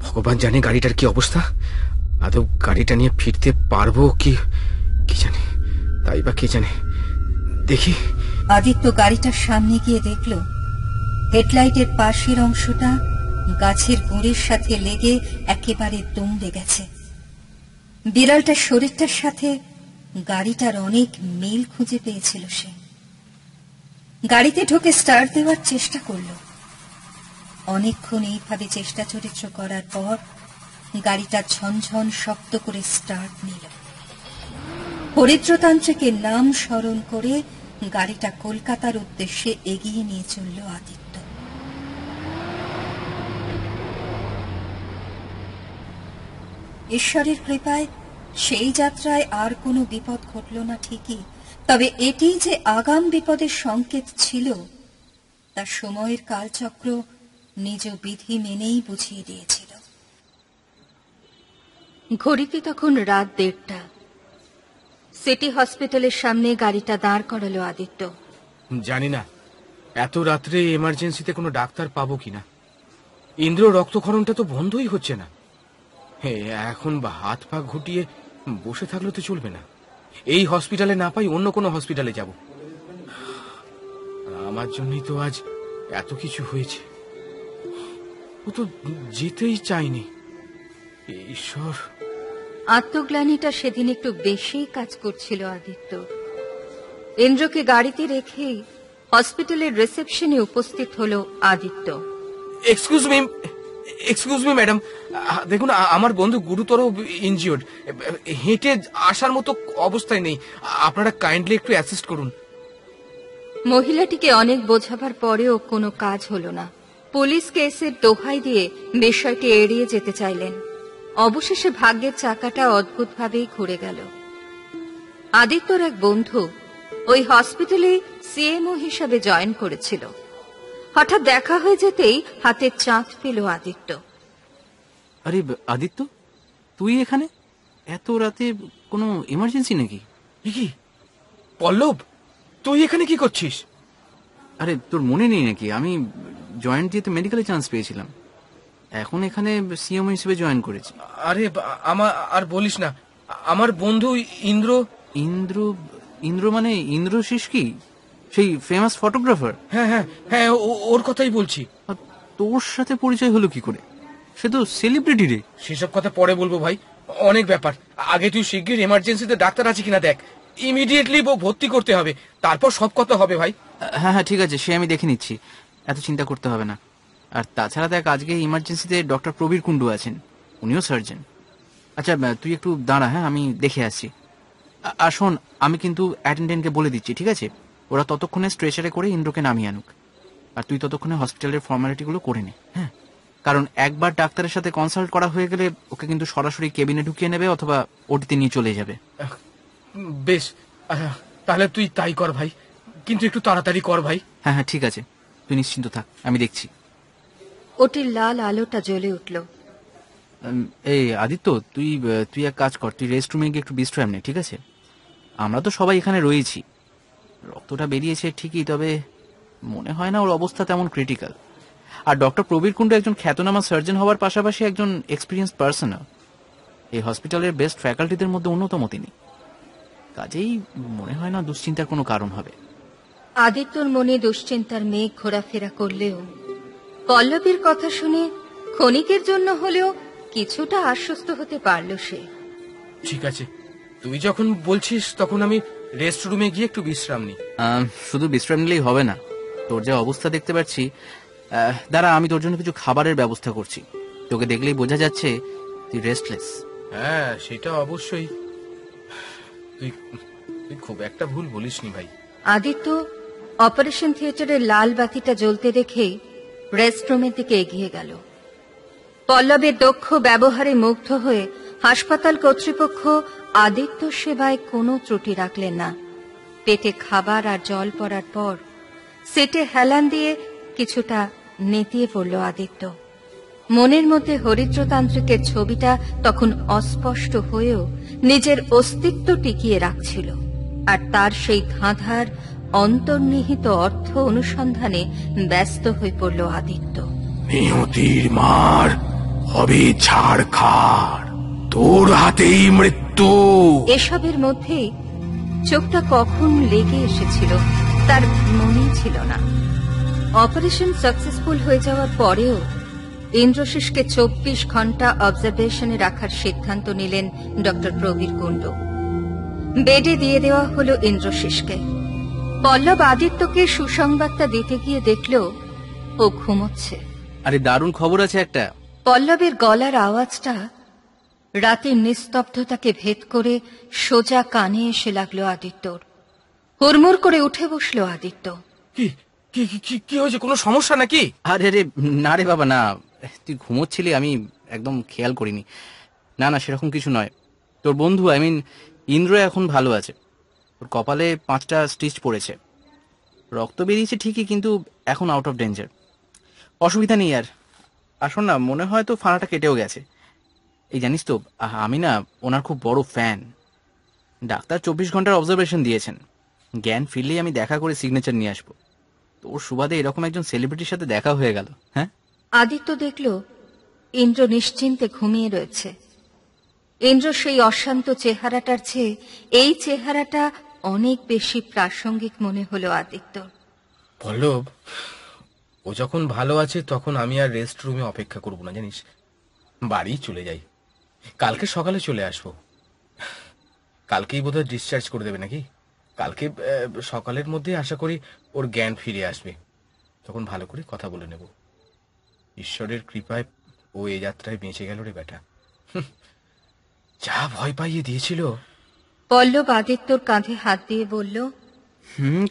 ভগবান জানে গাড়িটার কি অবস্থা। আদৌ গাড়িটা নিয়ে ফিরতে পারবো কি জানে, তাই বা কে জানে। দেখি। আদিত্য গাড়িটার সামনে গিয়ে দেখল হেডলাইটের পাশের অংশটা গাছের গুঁড়ির সাথে লেগে একেবারে দুমড়ে গেছে। বিড়ালটার শরীরটার সাথে গাড়িটার অনেক মিল খুঁজে পেয়েছিল সে। গাড়িতে ঢুকে স্টার্ট দেওয়ার চেষ্টা করল। অনেকক্ষণ এইভাবে চেষ্টা চরিত্র করার পর গাড়িটা ঝনঝন শব্দ করে স্টার্ট নিল। হরিদ্রতান্ত্রিকের নাম স্মরণ করে গাড়িটা কলকাতার উদ্দেশ্যে এগিয়ে নিয়ে চলল আদিত্য। ঈশ্বরের কৃপায় সেই যাত্রায় আর কোনো বিপদ ঘটল না ঠিকই, তবে এটি যে আগাম বিপদের সংকেত ছিল তা সময়ের কালচক্র নিজ বিধি মেনেই বুঝিয়ে দিয়েছিল। ঘড়িতে তখন রাত 1:30। সিটি হসপিটালের সামনে গাড়িটা দাঁড় করালো আদিত্য। জানি না এত রাত্রে এমার্জেন্সিতে কোনো ডাক্তার পাবো কিনা। ইন্দ্র রক্তক্ষরণটা তো বন্ধই হচ্ছে না। এখন বা হাত পা ঘুটিয়ে বসে থাকলে তো চলবে না। এই হসপিটালে না পাই অন্য কোনো হসপিটালে যাব। আমার জন্যই তো আজ এত কিছু হয়েছে। ও তো যেতেই চাইনি। ঈশ্বর। আত্মগ্লানিটা সেদিন একটু বেশি কাজ করছিল আদিত্য। ইন্দ্রকে গাড়িতে রেখেই হসপিটালের রিসেপশনে উপস্থিত হলো আদিত্য। এক্সকিউজ মি ম্যাডাম, দেখুন আমার বন্ধু গুরুতর ইনজিওর্ড, হেঁটে আসার মতো অবস্থায় নেই। আপনারা কাইন্ডলি একটু অ্যাসিস্ট করুন। মহিলাটিকে অনেক বোঝাবার পরেও কোনো কাজ হলো না। পুলিশ কেসের দোহাই দিয়ে বিষয়টি এড়িয়ে যেতে চাইলেন। অবশেষে ভাগ্যের চাকাটা অদ্ভুতভাবেই ঘুরে গেল। আদিত্যর এক বন্ধু ওই হসপিটালে সিএমও হিসাবে জয়েন করেছিল। হঠাৎ দেখা হয়ে যেতেই হাতে চাঁদ পেল আদিত্য। আরে আদিত্য, তুই এখানে এত রাতে? কোনো ইমার্জেন্সি নাকি? কি পল্লব, তুই এখানে কি করছিস? আরে তোর মনে নেই নাকি আমি জয়েন্ট দিয়ে মেডিকেলে চান্স পেয়েছিলাম? এখন এখানে সিএমও হিসেবে জয়েন করেছি। আরে আমার আর বলিস না, আমার বন্ধু ইন্দ্র। ইন্দ্র? ইন্দ্র মানে ইন্দ্রশিস কি, সেই ফেমাস ফটোগ্রাফার? হ্যাঁ হ্যাঁ হ্যাঁ, ওর কথাই বলছি। আর তোর সাথে পরিচয় হলো কি করে? সে তো সেলিব্রিটি রে। সেসব কথা পরে বলবো ভাই, অনেক ব্যাপার। আগে তুই শিগগির এমার্জেন্সিতে ডাক্তার আছে কিনা দেখ, ইমিডিয়েটলি ভর্তি করতে হবে, তারপর সব কথা হবে ভাই। হ্যাঁ হ্যাঁ ঠিক আছে, সে আমি দেখে নিচ্ছি, এত চিন্তা করতে হবে না। আর তাছাড়া দেখ, আজকে ইমার্জেন্সিতে ডক্টর প্রবীর কুণ্ডু আছেন, উনিও সার্জন। আচ্ছা তুই একটু দাঁড়া, হ্যাঁ আমি দেখে আসছি। আর শোন, আমি কিন্তু অ্যাটেন্ডেন্টকে বলে দিচ্ছি, ঠিক আছে? ওরা ততক্ষণে স্ট্রেচারে করে ইন্দ্রকে নামিয়ে আনুক, আর তুই ততক্ষণে হসপিটালের ফর্মালিটিগুলো করে নে। হ্যাঁ, কারণ একবার ডাক্তারের সাথে কনসাল্ট করা হয়ে গেলে ওকে কিন্তু সরাসরি কেবিনে ঢুকিয়ে নেবে অথবা ওটিতে নিয়ে চলে যাবে। বেশ, তাহলে তুই তাই কর ভাই, কিন্তু একটু তাড়াতাড়ি কর ভাই। হ্যাঁ হ্যাঁ ঠিক আছে, তুই নিশ্চিন্ত থাক, আমি দেখছি। ওটির লাল আলোটা জ্বলে উঠল। এই আদিত্য, তুই এক কাজ কর, তুই রেস্ট রুমে গিয়ে একটু বিশ্রাম নে, ঠিক আছে? আমরা তো সবাই এখানে রয়েছি। রক্তটা বেরিয়েছে ঠিকই, তবে মনে হয় না ওর অবস্থা তেমন ক্রিটিক্যাল। আর ডক্টর প্রবীর কুণ্ডু একজন খ্যাতনামা সার্জন হওয়ার পাশাপাশি একজন এক্সপিরিয়েন্স পার্সনও। এই হসপিটালের বেস্ট ফ্যাকাল্টিদের মধ্যে অন্যতম তিনি। কাজেই মনে হয় না দুশ্চিন্তার কোনো কারণ হবে। আদিত্যর মনে দুশ্চিন্তার মেঘ ঘোরাফেরা করলেও পল্লবীর কথা শুনে ক্ষণিকের জন্য হলেও কিছুটা আশ্বস্ত হতে পারল সে। ঠিক আছে, তুই যখন বলছিস তখন আমি রেস্ট রুমে গিয়ে একটু বিশ্রাম নিই। শুধু বিশ্রাম নিলেই হবে না, তোর যা অবস্থা দেখতে পাচ্ছি। দাঁড়া, আমি তোর জন্য কিছু খাবারের ব্যবস্থা করছি। তোকে দেখলেই বোঝা যাচ্ছে তুই রেস্টলেস। হ্যাঁ সেটা অবশ্যই, তুই খুব একটা ভুল বলিসনি ভাই। আদিত্য অপারেশন থিয়েটারের লাল বাতিটা জ্বলতে দেখেই রেস্টরুমের দিকে এগিয়ে গেল। পল্লবের দক্ষ ব্যবহারে মুগ্ধ হয়ে হাসপাতাল কর্তৃপক্ষ আদিত্য সেবায় কোনো ত্রুটি রাখলেন না। পেটে খাবার আর জল পড়ার পর সেটে হেলান দিয়ে কিছুটা নেতিয়ে পড়ল আদিত্য। মনের মধ্যে হরিদ্রতান্ত্রিকের ছবিটা তখন অস্পষ্ট হয়েও নিজের অস্তিত্ব টিকিয়ে রাখছিল, আর তার সেই ধাঁধার অন্তর্নিহিত অর্থ অনুসন্ধানে ব্যস্ত হয়ে পড়ল আদিত্য। নিয়তির মার হবে ছাড়খাড়, তোর হাতেই মৃত্যু। এসবের মধ্যেই চোখটা কখন লেগে এসেছিল তার মনেই ছিল না। অপারেশন সাকসেসফুল হয়ে যাওয়ার পরেও ইন্দ্রশিসকে 24 ঘন্টা অবজারভেশনে রাখার সিদ্ধান্ত নিলেন ডক্টর প্রবীর কুণ্ডু। বেডে দিয়ে দেওয়া হল ইন্দ্রশিসকে। পল্লব আদিত্যকে সুসংবাদটা দিতে গিয়ে দেখল ও ঘুমোচ্ছে। আরে দারুণ খবর আছে একটা। পল্লবের গলার আওয়াজটা রাতের নিস্তব্ধতাকে ভেদ করে সোজা কানে এসে লাগলো আদিত্যর। হুড়মুড় করে উঠে বসল আদিত্য। কি কি কি কি হয়েছে, কোনো সমস্যা নাকি? আরে রে না রে বাবা, না, তুই ঘুমোচ্ছিলি, আমি একদম খেয়াল করিনি। না না, সেরকম কিছু নয়। তোর বন্ধু ইন্দ্র এখন ভালো আছে। ওর কপালে 5টা স্টিচ পড়েছে, রক্ত বেরিয়েছে ঠিকই, কিন্তু এখন আউট অফ ডেঞ্জার, অসুবিধা নেই আর। আসুন না, মনে হয় তো ফানাটা কেটেও গেছে। এই জানিস তো, আমি না ওনার খুব বড় ফ্যান। ডাক্তার 24 ঘন্টার অবজারভেশন দিয়েছেন, জ্ঞান ফিরলেই আমি দেখা করে সিগনেচার নিয়ে আসবো। তোর সুবাদে এরকম একজন সেলিব্রিটির সাথে দেখা হয়ে গেল। হ্যাঁ, আদিত্য দেখল ইন্দ্র নিশ্চিন্তে ঘুমিয়ে রয়েছে। ইন্দ্র সেই অশান্ত চেহারাটার চেয়ে এই চেহারাটা অনেক বেশি প্রাসঙ্গিক মনে হলো আদিত্য। পল্লব, ও যখন ভালো আছে তখন আমি আর রেস্ট রুমে অপেক্ষা করব না, জানিস, বাড়ি চলে যাই। কালকে সকালে চলে আসবো। কালকেই বোধহয় ডিসচার্জ করে দেবে নাকি? কালকে সকালের মধ্যে আশা করি ওর জ্ঞান ফিরে আসবে, তখন ভালো করে কথা বলে নেব। ঈশ্বরের কৃপায় ও এই যাত্রায় বেঁচে গেল রে বেটা, যা ভয় পাইয়ে দিয়েছিল। পল্লব আদিত্যর কাঁধে হাত দিয়ে বলল,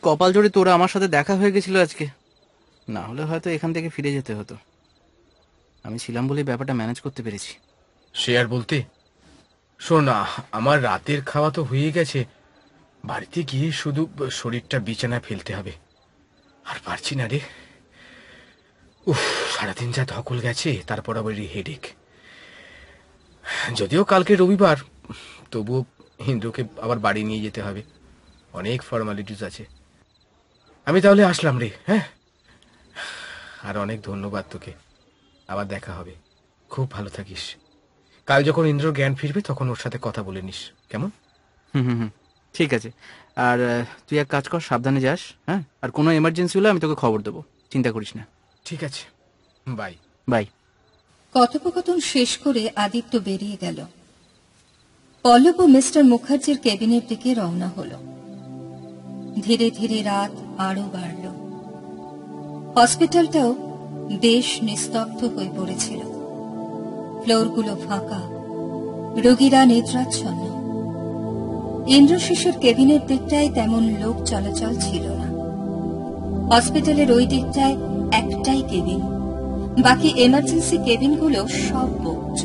কপাল জোরে তোরা আমার সাথে দেখা হয়ে গেছিল আজকে, না হলে হয়তো এখান থেকে ফিরে যেতে হতো। আমি ছিলাম বলে ব্যাপারটা ম্যানেজ করতে পেরেছি। সে আর বলতে। শোন, আমার রাতের খাওয়া তো হয়ে গেছে, বাড়িতে গিয়ে শুধু শরীরটা বিছানায় ফেলতে হবে। আর পারছি না রে, সারাদিন যা ধকল গেছে, তারপর আবার হেডেক। যদিও কালকে রবিবার, তবুও ইন্দ্রকে আবার বাড়ি নিয়ে যেতে হবে, অনেক ফর্মালিটিস আছে। আমি তাহলে আসলাম রে। হ্যাঁ, আর অনেক ধন্যবাদ তোকে, আবার দেখা হবে। খুব ভালো থাকিস। কাল যখন ইন্দ্রর জ্ঞান ফিরবে তখন ওর সাথে কথা বলে নিস, কেমন? হুম হুম হুম, ঠিক আছে। আর তুই এক কাজ কর, সাবধানে যাস, হ্যাঁ? আর কোনো এমার্জেন্সি হলে আমি তোকে খবর দেবো, চিন্তা করিস না। ঠিক আছে, বাই। বাই। কথোপকথন শেষ করে আদিত্য বেরিয়ে গেল। পল্লব ও মিস্টার মুখার্জির কেবিনের দিকে রওনা হল। ধীরে ধীরে রাত আরো বাড়ল। হসপিটালটাও বেশ নিস্তব্ধ হয়ে পড়েছিল। ফ্লোরগুলো ফাঁকা, রোগীরা নিদ্রাচ্ছন্ন। ইন্দ্রশেষের কেবিনের দিকটায় তেমন লোক চলাচল ছিল না। হসপিটালের ওই দিকটায় একটাই কেবিন, বাকি এমার্জেন্সি কেবিনগুলো সব বুকড।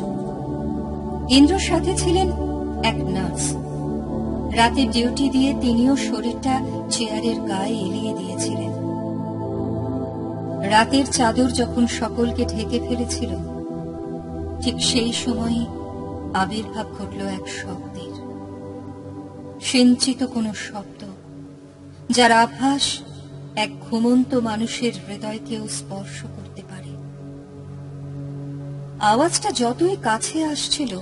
ইন্দ্রর সাথে ছিলেন এক নার্স। রাতে ডিউটি দিয়ে তিনিও শরীরটা চেয়ারের গায়ে এলিয়ে দিয়েছিলেন। রাতের চাদর যখন সকলকে ঢেকে ফেলেছিল, ঠিক সেই সময়ে আবির্ভাব ঘটল এক শব্দের। সিঞ্চিত কোন শব্দ, যার আভাস এক ঘুমন্ত মানুষের হৃদয়কেও স্পর্শ করতে পারে। আওয়াজটা যতই কাছে আসছিল,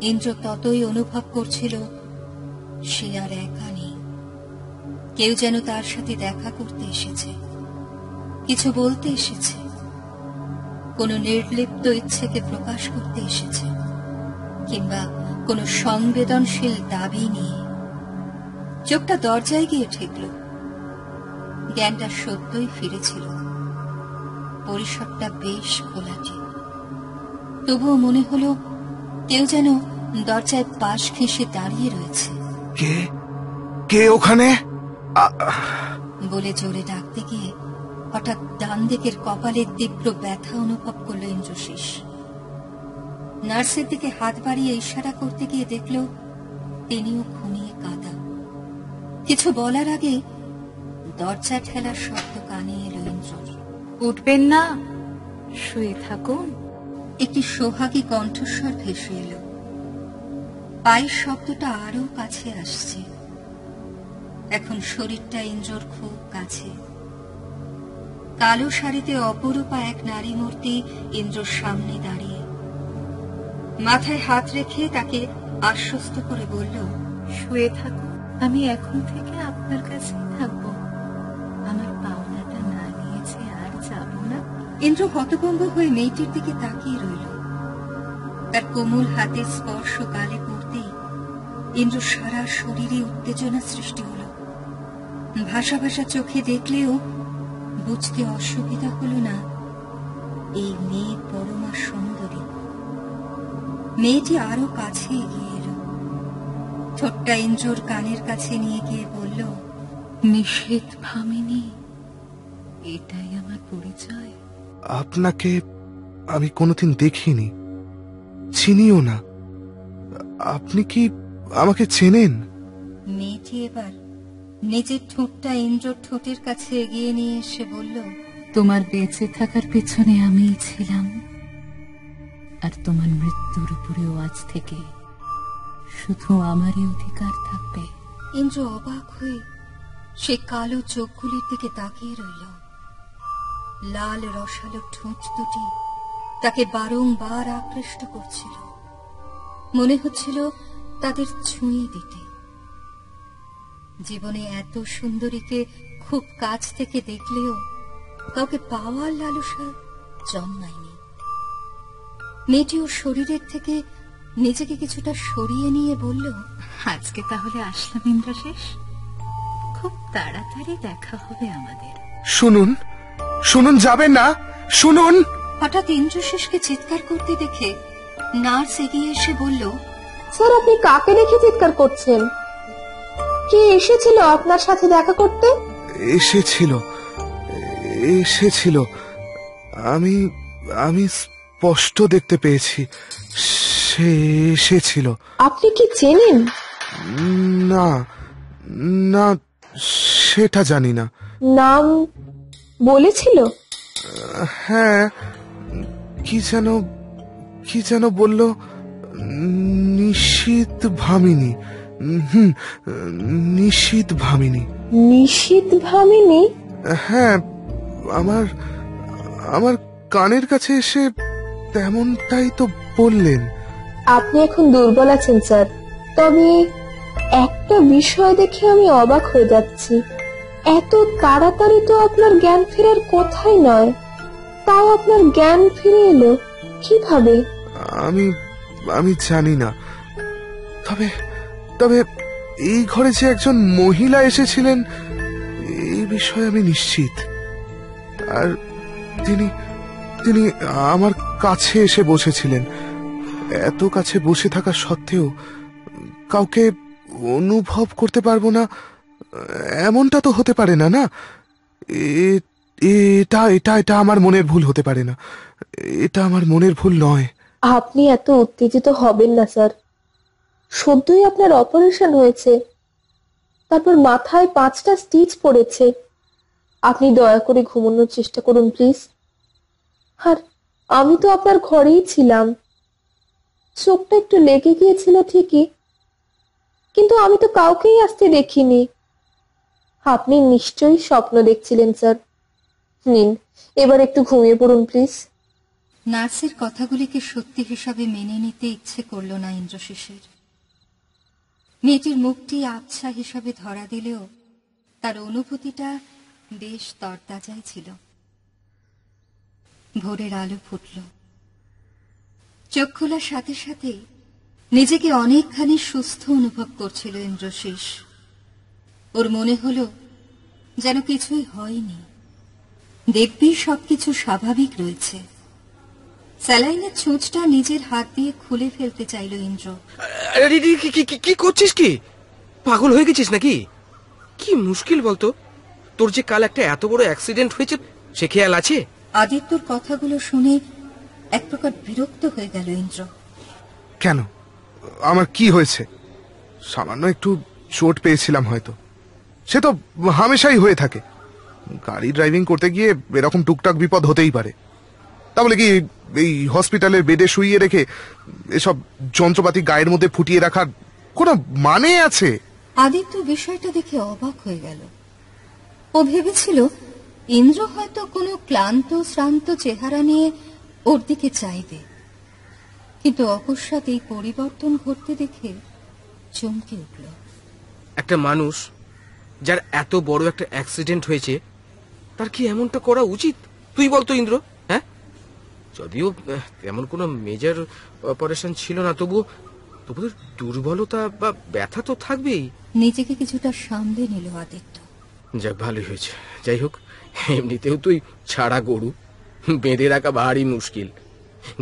ইন্দ্র ততই অনুভব করছিল সে আর একা নেই। কেউ যেন তার সাথে দেখা করতে এসেছে, কিছু বলতে এসেছে, কোন নির্লিপ্ত ইচ্ছেকে প্রকাশ করতে এসেছে, কিংবা কোন সংবেদনশীল দাবি নিয়ে। চোখটা দরজায় গিয়ে ঠেকল। জ্ঞানটা সত্যই ফিরেছিল। পরিসরটা বেশ খোলাটে, তবুও মনে হলো কেউ যেন দরজায় পাশ ঘেঁষে দাঁড়িয়ে রয়েছে। কে কে ওখানে বলে জোরে ডাকতে গিয়ে হঠাৎ ডান দিকের কপালের তীব্র ব্যথা অনুভব করল ইন্দ্রশেষ। নার্সের দিকে হাত বাড়িয়ে ইশারা করতে গিয়ে দেখল তিনিও ঘুমিয়ে কাঁদা। কিছু বলার আগে দরজা ঠেলার শব্দ কানে এলো ইন্দ্রর। উঠবেন না, শুয়ে থাকুন। একটি সোহাগী কণ্ঠস্বর ভেসে এলো। পায়ের শব্দটা আরো কাছে আসছে। এখন শরীরটা ইন্দ্রর খুব কাছে। কালো শাড়িতে অপরূপা এক নারী মূর্তি ইন্দ্রর সামনে দাঁড়িয়ে। মাথায় হাত রেখে তাকে আশ্বস্ত করে বলল, শুয়ে থাকুন, আমি এখন থেকে আপনার কাছেই থাকবো। আমার পাওনাটা না নিয়েছে আর যাব না। ইন্দ্র হতভম্ব হয়ে মেয়েটির দিকে তাকিয়ে রইল। তার কোমল হাতের স্পর্শ গালে পড়তেই ইন্দ্র সারা শরীরে উত্তেজনা সৃষ্টি হল। ভাষা ভাষা চোখে দেখলেও বুঝতে অসুবিধা হল না এই মেয়ে পরমা সুন্দরী। মেয়েটি আরো কাছে এগিয়ে এলো। ঠোঁটটা ইন্দ্রর কানের কাছে নিয়ে গিয়ে বলল, নিষেধ ভামিনী, এটাই আমার পরিচয়। আপনাকে আমি কোনোদিন দেখিনি, চিনিও না। আপনি কি আমাকে চেনেন? মেয়েটি এবার নিজের ঠোঁটটা ইন্দ্রর ঠোঁটের কাছে এগিয়ে নিয়ে এসে বলল, তোমার বেঁচে থাকার পেছনে আমিই ছিলাম, আর তোমার মৃত্যুর উপরেও আজ থেকে শুধু আমারই অধিকার থাকবে। ইন্দ্র অবাক হয়ে সে কালো চোখগুলির দিকে তাকিয়ে রইল। লাল রসালো ঠোঁট দুটি তাকে বারংবার আকৃষ্ট করছিল। মনে হচ্ছিল তাদের ছুঁয়ে দিতে। জীবনে এত সুন্দরীকে খুব কাছ থেকে দেখলেও কাউকে পাওয়ার লালসা জন্মায়নি। মেয়েটি ওর শরীরের থেকে নিজেকে কিছুটা সরিয়ে নিয়ে বলল, আজকে তাহলে আসলাম ইন্দ্রশেষ, খুব তাড়াতাড়ি দেখা হবে আমাদের। শুনুন, শুনুন, যাবেন না, শুনুন। হঠাৎ ইন্দ্রশেষকে চিৎকার করতে দেখে নার্স এগিয়ে এসে বলল, স্যার, আপনি কাকে দেখে চিৎকার করছেন? কে এসেছিল আপনার সাথে দেখা করতে? এসেছিল আমি আমি স্পষ্ট দেখতে পেয়েছি সে এসেছিল। আপনি কি চেনেন? না না, সেটা জানি না। নাম বলেছিল? হ্যাঁ, কি যেন বলল, নিশীথ ভামিনী। নিশীথ ভামিনী। নিশীথ ভামিনী? হ্যাঁ, আমার কানের কাছে এসে তেমনটাই তো বললেন। আপনি এখন দুর্বল আছেন স্যার, তবে একটা বিষয় দেখে আমি অবাক হয়ে যাচ্ছি। এত তাড়াতাড়ি তো আপনার জ্ঞান ফেরার কথাই নয়, তাও আপনার জ্ঞান ফিরে এলো কিভাবে? আমি আমি জানি না, তবে তবে এই ঘরে যে একজন মহিলা এসেছিলেন এই বিষয়ে আমি নিশ্চিত। আর তিনি তিনি আমার কাছে এসে বসেছিলেন। এত কাছে বসে থাকা সত্ত্বেও কাউকে অনুভব করতে পারবো না, এমনটা তো হতে পারে না। না, এটা এটা এটা আমার মনের ভুল হতে পারে না, এটা আমার মনের ভুল নয়। আপনি এত উত্তেজিত হবেন না স্যার, সদ্যই আপনার অপারেশন হয়েছে, তারপর মাথায় 5টা স্টিচ পড়েছে। আপনি দয়া করে ঘুমানোর চেষ্টা করুন প্লিজ। আর আমি তো আপনার ঘরেই ছিলাম, চোখটা একটু লেগে গিয়েছিল ঠিকই, কিন্তু আমি তো কাউকেই আসতে দেখিনি। আপনি নিশ্চয়ই স্বপ্ন দেখছিলেন স্যার। নিন, এবার একটু ঘুমিয়ে পড়ুন প্লিজ। নার্সের কথাগুলিকে সত্যি হিসাবে মেনে নিতে ইচ্ছে করল না ইন্দ্রশেষের। মেয়েটির মুখটি আবছা হিসাবে ধরা দিলেও তার অনুভূতিটা বেশ তরতাজাই ছিল। ভোরের আলো ফুটল, চোখ খোলার সাথে সাথে নিজেকে অনেকখানি সুস্থ অনুভব করছিল ইন্দ্রশেষ। ওর মনে হলো যেন কিছুই হয়নি, দেখবি সবকিছু স্বাভাবিক রয়েছে। স্যালাইনের ছুঁচটা নিজের হাত দিয়ে খুলে ফেলতে চাইল ইন্দ্র। কি করছিস? কি পাগল হয়ে গেছিস নাকি? কি মুশকিল বলতো, তোর যে কাল একটা এত বড় অ্যাক্সিডেন্ট হয়েছে সে খেয়াল আছে? আদিত্যর কথাগুলো শুনে এক প্রকার বিরক্ত হয়ে গেল ইন্দ্র। কেন, আমার কি হয়েছে? সামান্য একটু চোট পেয়েছিলাম হয়তো, সে তো হামেশাই হয়ে থাকে। গাড়ি ড্রাইভিং করতে গিয়ে এরকম টুকটাক বিপদ হতেই পারে। তা বলে কি এই হসপিটালের বেডে শুইয়ে রেখে এসব যন্ত্রপাতি গায়ের মধ্যে ফুটিয়ে রাখার কোনো মানে আছে? আদিত্য বিষয়টা দেখে অবাক হয়ে গেল। ও ভেবেছিল ইন্দ্র হয়তো কোনো ক্লান্ত শ্রান্ত চেহারা নিয়ে ওর দিকে চাইবে, কিন্তু অকস্মাৎ এই পরিবর্তন ঘটতে দেখে চমকে উঠল। একটা মানুষ যার এত বড় একটা অ্যাক্সিডেন্ট হয়েছে তার কি এমনটা করা উচিত? তুই বলতো ইন্দ্র। হ্যাঁ, যদিও তেমন কোনো মেজর অপারেশন ছিল না, তবু দুর্বলতা বা ব্যথা তো থাকবেই। নিজেকে কিছুটা সামলে নিল আদিত্য। যাক, ভালোই হয়েছে। যাই হোক, এমনিতেও তুই ছাড়া গরু, বেঁধে রাখা ভারী মুশকিল।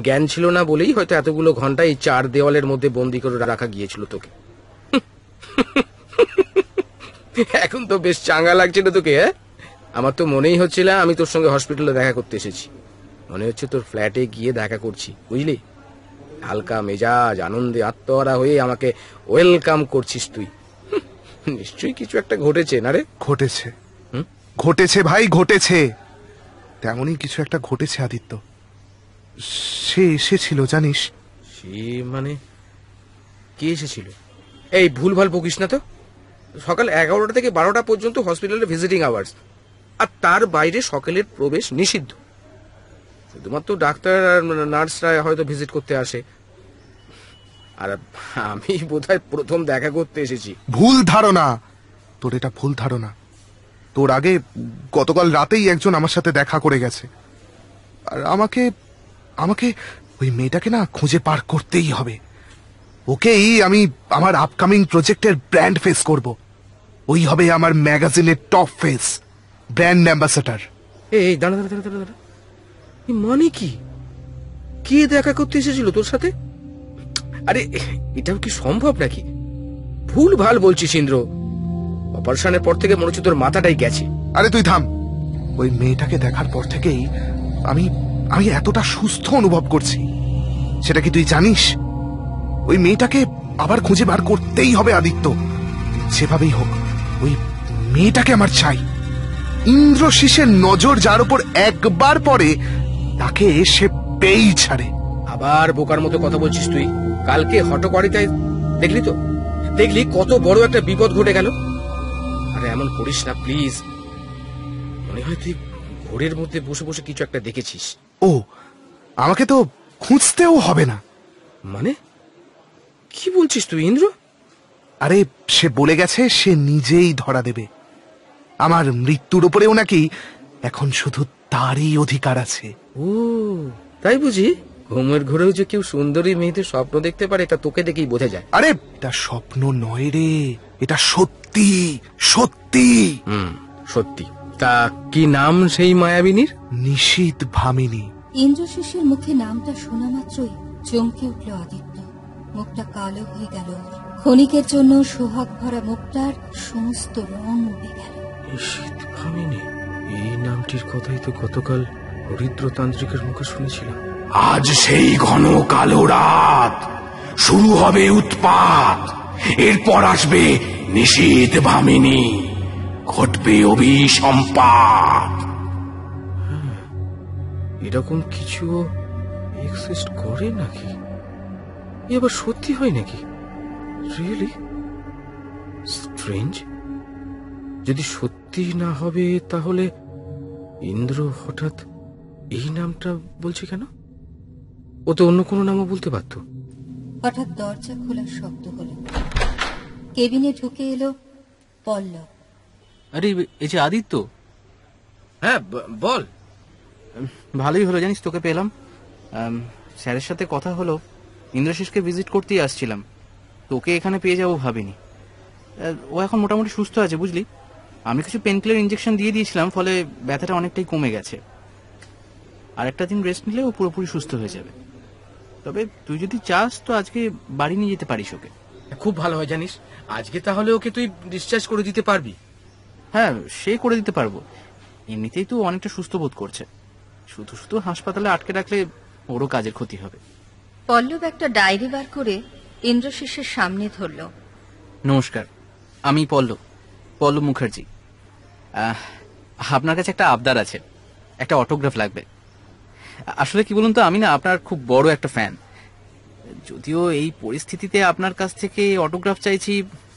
জ্ঞান ছিল না বলেই হয়তো এতগুলো ঘন্টা এই 4 দেওয়ালের মধ্যে বন্দি করে রাখা গিয়েছিল তোকে। এখন তো বেশ চাঙ্গা লাগছিল তোকে। হ্যাঁ, আমার তো মনেই হচ্ছিল আমি তোর সঙ্গে হসপিটালে দেখা করতে এসেছি। মনে হচ্ছে তোর ফ্ল্যাটে গিয়ে দেখা করছি, বুঝলি? হালকা মেজাজ, আনন্দে আত্মহারা হয়ে আমাকে ওয়েলকাম করছিস তুই। নিশ্চয়ই কিছু একটা ঘটেছে না রে? ঘটেছে, ঘটেছে ভাই, ঘটেছে। তেমনই কিছু একটা ঘটেছে আদিত্য। সে এসেছিল জানিস? সে মানে কে এসেছিল? এই ভুলভাল বকিস না তো। সকাল 11টা থেকে 12টা পর্যন্ত হসপিটালে ভিজিটিং আওয়ার্স, আর তার বাইরে সকালের প্রবেশ নিষিদ্ধ। শুধুমাত্র ডাক্তার আর নার্সরা হয়তো ভিজিট করতে আসে, আর আমি বোধহয় প্রথম দেখা করতে এসেছি। ভুল ধারণা তোর, এটা ভুল ধারণা। তোর আগে গতকাল রাতেই একজন আমার সাথে দেখা করে গেছে, আর আমাকে আমাকে ওই মেয়েটাকে না খুঁজে পার করতেই হবে। ওকেই আমি আমার আপকামিং প্রজেক্টের ব্র্যান্ড ফেস করব। ওই হবে আমার ম্যাগাজিনের টপ ফেস, ব্র্যান্ড অ্যাম্বাসেডর। এই দাঁড়া দাঁড়া দাঁড়া দাঁড়া, মানে কি? কে দেখা করতে এসেছিল তোর সাথে? আরে এটাও কি সম্ভব নাকি? ভুল ভাল বলছিস ইন্দ্র। অপারেশনের পর থেকে মনে হচ্ছে তোর মাথাটাই গেছে। আরে তুই থাম। ওই মেয়েটাকে দেখার পর থেকেই আমি আমি এতটা সুস্থ অনুভব করছি, সেটা কি তুই জানিস? ওই মেয়েটাকে আবার খুঁজে বার করতেই হবে আদিত্য, যেভাবেই হোক। ওই মেয়েটাকে আমার চাই। ইন্দ্রশিসের নজর যার উপর একবার পড়ে তাকে সে পেয়েই ছাড়ে। আবার বোকার মতো কথা বলছিস তুই। কালকে হটকরিতায় দেখলি তো, দেখলি কত বড় একটা বিপদ ঘটে গেল। আরে এমন করিস না প্লিজ। মনে হয় তুই ঘোরের মধ্যে বসে বসে কিছু একটা দেখেছিস। ও, আমাকে তো খুঁজতেও হবে না। মানে কি বলছিস তুই ইন্দ্র? আরে সে বলে গেছে সে নিজেই ধরা দেবে। আমার মৃত্যুর উপরেও নাকি এখন শুধু তারই অধিকার আছে। ও তাই বুঝি? ঘুমের ঘরেও যে কেউ সুন্দরী মেয়েদের স্বপ্ন দেখতে পারে তা তোকে দেখেই বোঝা যায়। আরে এটা স্বপ্ন নয় রে, এটা সত্যি সত্যি। সত্যি। তা কি নাম সেই মায়াবিনীর? নিশীথ ভামিনী। ইন্দ্রশিসের মুখে নামটা শোনা মাত্রই চমকে উঠল আদিত্য। মুখটা কালো হয়ে গেল। ক্ষণিকের জন্য সোহাগ ভরা মুখটার সমস্ত রং উড়ে গেল। নিশীথ ভামিনী, এই নামটির কথাই তো গতকাল হরিদ্রতান্ত্রিকের মুখে শুনেছিলাম। আজ সেই ঘন কালো রাত, শুরু হবে উৎপাত, এরপর আসবে নিশীথ ভামিনী, ঘটবে অভিসম্পাত। এরকম কিছু এক্সিস্ট করে নাকি? এ আবার সত্যি হয় নাকি? Really strange. যদি সত্যি না হবে তাহলে ইন্দ্র হঠাৎ এই নামটা বলছে কেন? ও তো অন্য কোনো নামও বলতে পারত। হঠাৎ দরজা খোলার শব্দ হলো। কেবিনে ঢুকে এলো পল্লব। আরে এই যে আদিত্য। হ্যাঁ বল। ভালোই হলো জানিস তোকে পেলাম। স্যারের সাথে কথা হলো, ইন্দ্রশেষকে ভিজিট করতেই আসছিলাম। তোকে এখানে পেয়ে যাবো ভাবিনি। ও এখন মোটামুটি সুস্থ আছে বুঝলি। আমি কিছু পেনকিলার ইঞ্জেকশন দিয়ে দিয়েছিলাম, ফলে ব্যথাটা অনেকটাই কমে গেছে। আর একটা দিন রেস্ট নিলে ও পুরোপুরি সুস্থ হয়ে যাবে। তবে তুই যদি চাস তো আজকে বাড়ি নিয়ে যেতে পারিস ওকে। খুব ভালো হয় জানিস। আজকে তাহলে ওকে তুই ডিসচার্জ করে দিতে পারবি? হ্যাঁ, সে করে দিতে পারবো। এমনিতেই তো অনেকটা সুস্থ বোধ করছে। শুধু শুধু হাসপাতালে আটকে রাখলে ওরও কাজের ক্ষতি হবে। পল্লব একটা ডায়েরি বার করে ইন্দ্রশিসের সামনে ধরল। নমস্কার, আমি পল্লব মুখার্জি। আপনার কাছে একটা আবদার আছে, একটা অটোগ্রাফ লাগবে। আসলে কি বলুন তো, আমি না আপনার খুব বড় একটা ফ্যান। যদিও এই পরিস্থিতিতে আপনার কাছ থেকে অটোগ্রাফ চাইছি,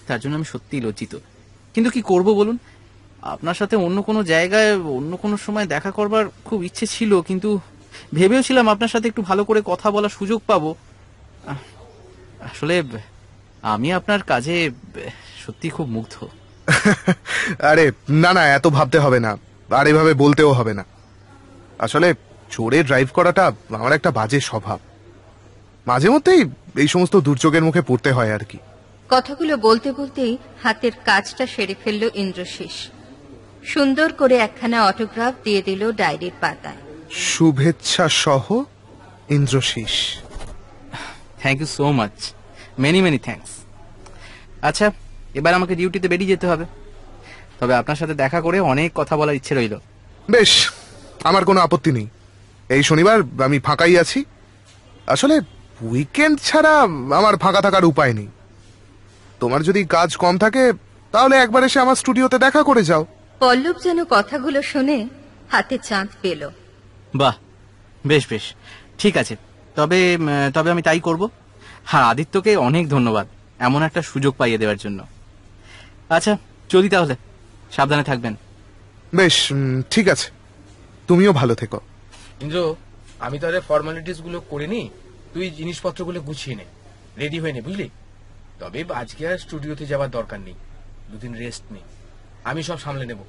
তার জন্য আমি সত্যিই লজ্জিত। কিন্তু কি করব বলুন, আপনার সাথে অন্য কোনো জায়গায় অন্য কোনো সময় দেখা করবার খুব ইচ্ছে ছিল, কিন্তু ভেবেওছিলাম আপনার সাথে একটু ভালো করে কথা বলার সুযোগ পাবো। আসলে আমি আপনার কাজে সত্যি খুব মুগ্ধ। আরে না না, এত ভাবতে হবে না, আর এভাবে বলতেও হবে না। আসলে চোরে ড্রাইভ করাটা আমার একটা বাজে স্বভাব। মাঝে মধ্যেই এই সমস্ত দুর্যোগের মুখে পড়তে হয় আর কি। কথাগুলো বলতে বলতেই হাতের কাজটা সেরে ফেলল ইন্দ্রশিস। সুন্দর করে একখানা অটোগ্রাফ দিয়ে দিল ডায়েরির পাতায়। শুভেচ্ছা সহ Indrashis. Thank you so much, many many thanks. আচ্ছা, এবার আমাকে ডিউটিতে বেরিয়ে যেতে হবে। তবে আপনার সাথে দেখা করে অনেক কথা বলার ইচ্ছে রইল। বেশ, আমার কোনো আপত্তি নেই। এই শনিবার আমি ফাঁকাই আছি। আসলে উইকেন্ড ছাড়া আমার ফাঁকা থাকার উপায় নেই। তোমার যদি কাজ কম থাকে তাহলে একবার এসে আমার স্টুডিওতে দেখা করে যাও। পল্লব যেন কথাগুলো শুনে হাতে চাঁদ পেল। বাহ, বেশ বেশ, ঠিক আছে। তবে তবে আমি তাই করব। হ্যাঁ, আদিত্যকে অনেক ধন্যবাদ এমন একটা সুযোগ পাইয়ে দেওয়ার জন্য। আচ্ছা চলি তাহলে, সাবধানে থাকবেন। বেশ, ঠিক আছে, তুমিও ভালো থেকো। ইন্দ্র, আমি তাহলে ফর্মালিটিস গুলো করে নি, তুই জিনিসপত্রগুলো গুছিয়ে নে, রেডি হয়ে নে, বুঝলি? তবে আজকে আর স্টুডিওতে যাওয়ার দরকার নেই, দুদিন রেস্ট নে, আমি সব সামলে নেব।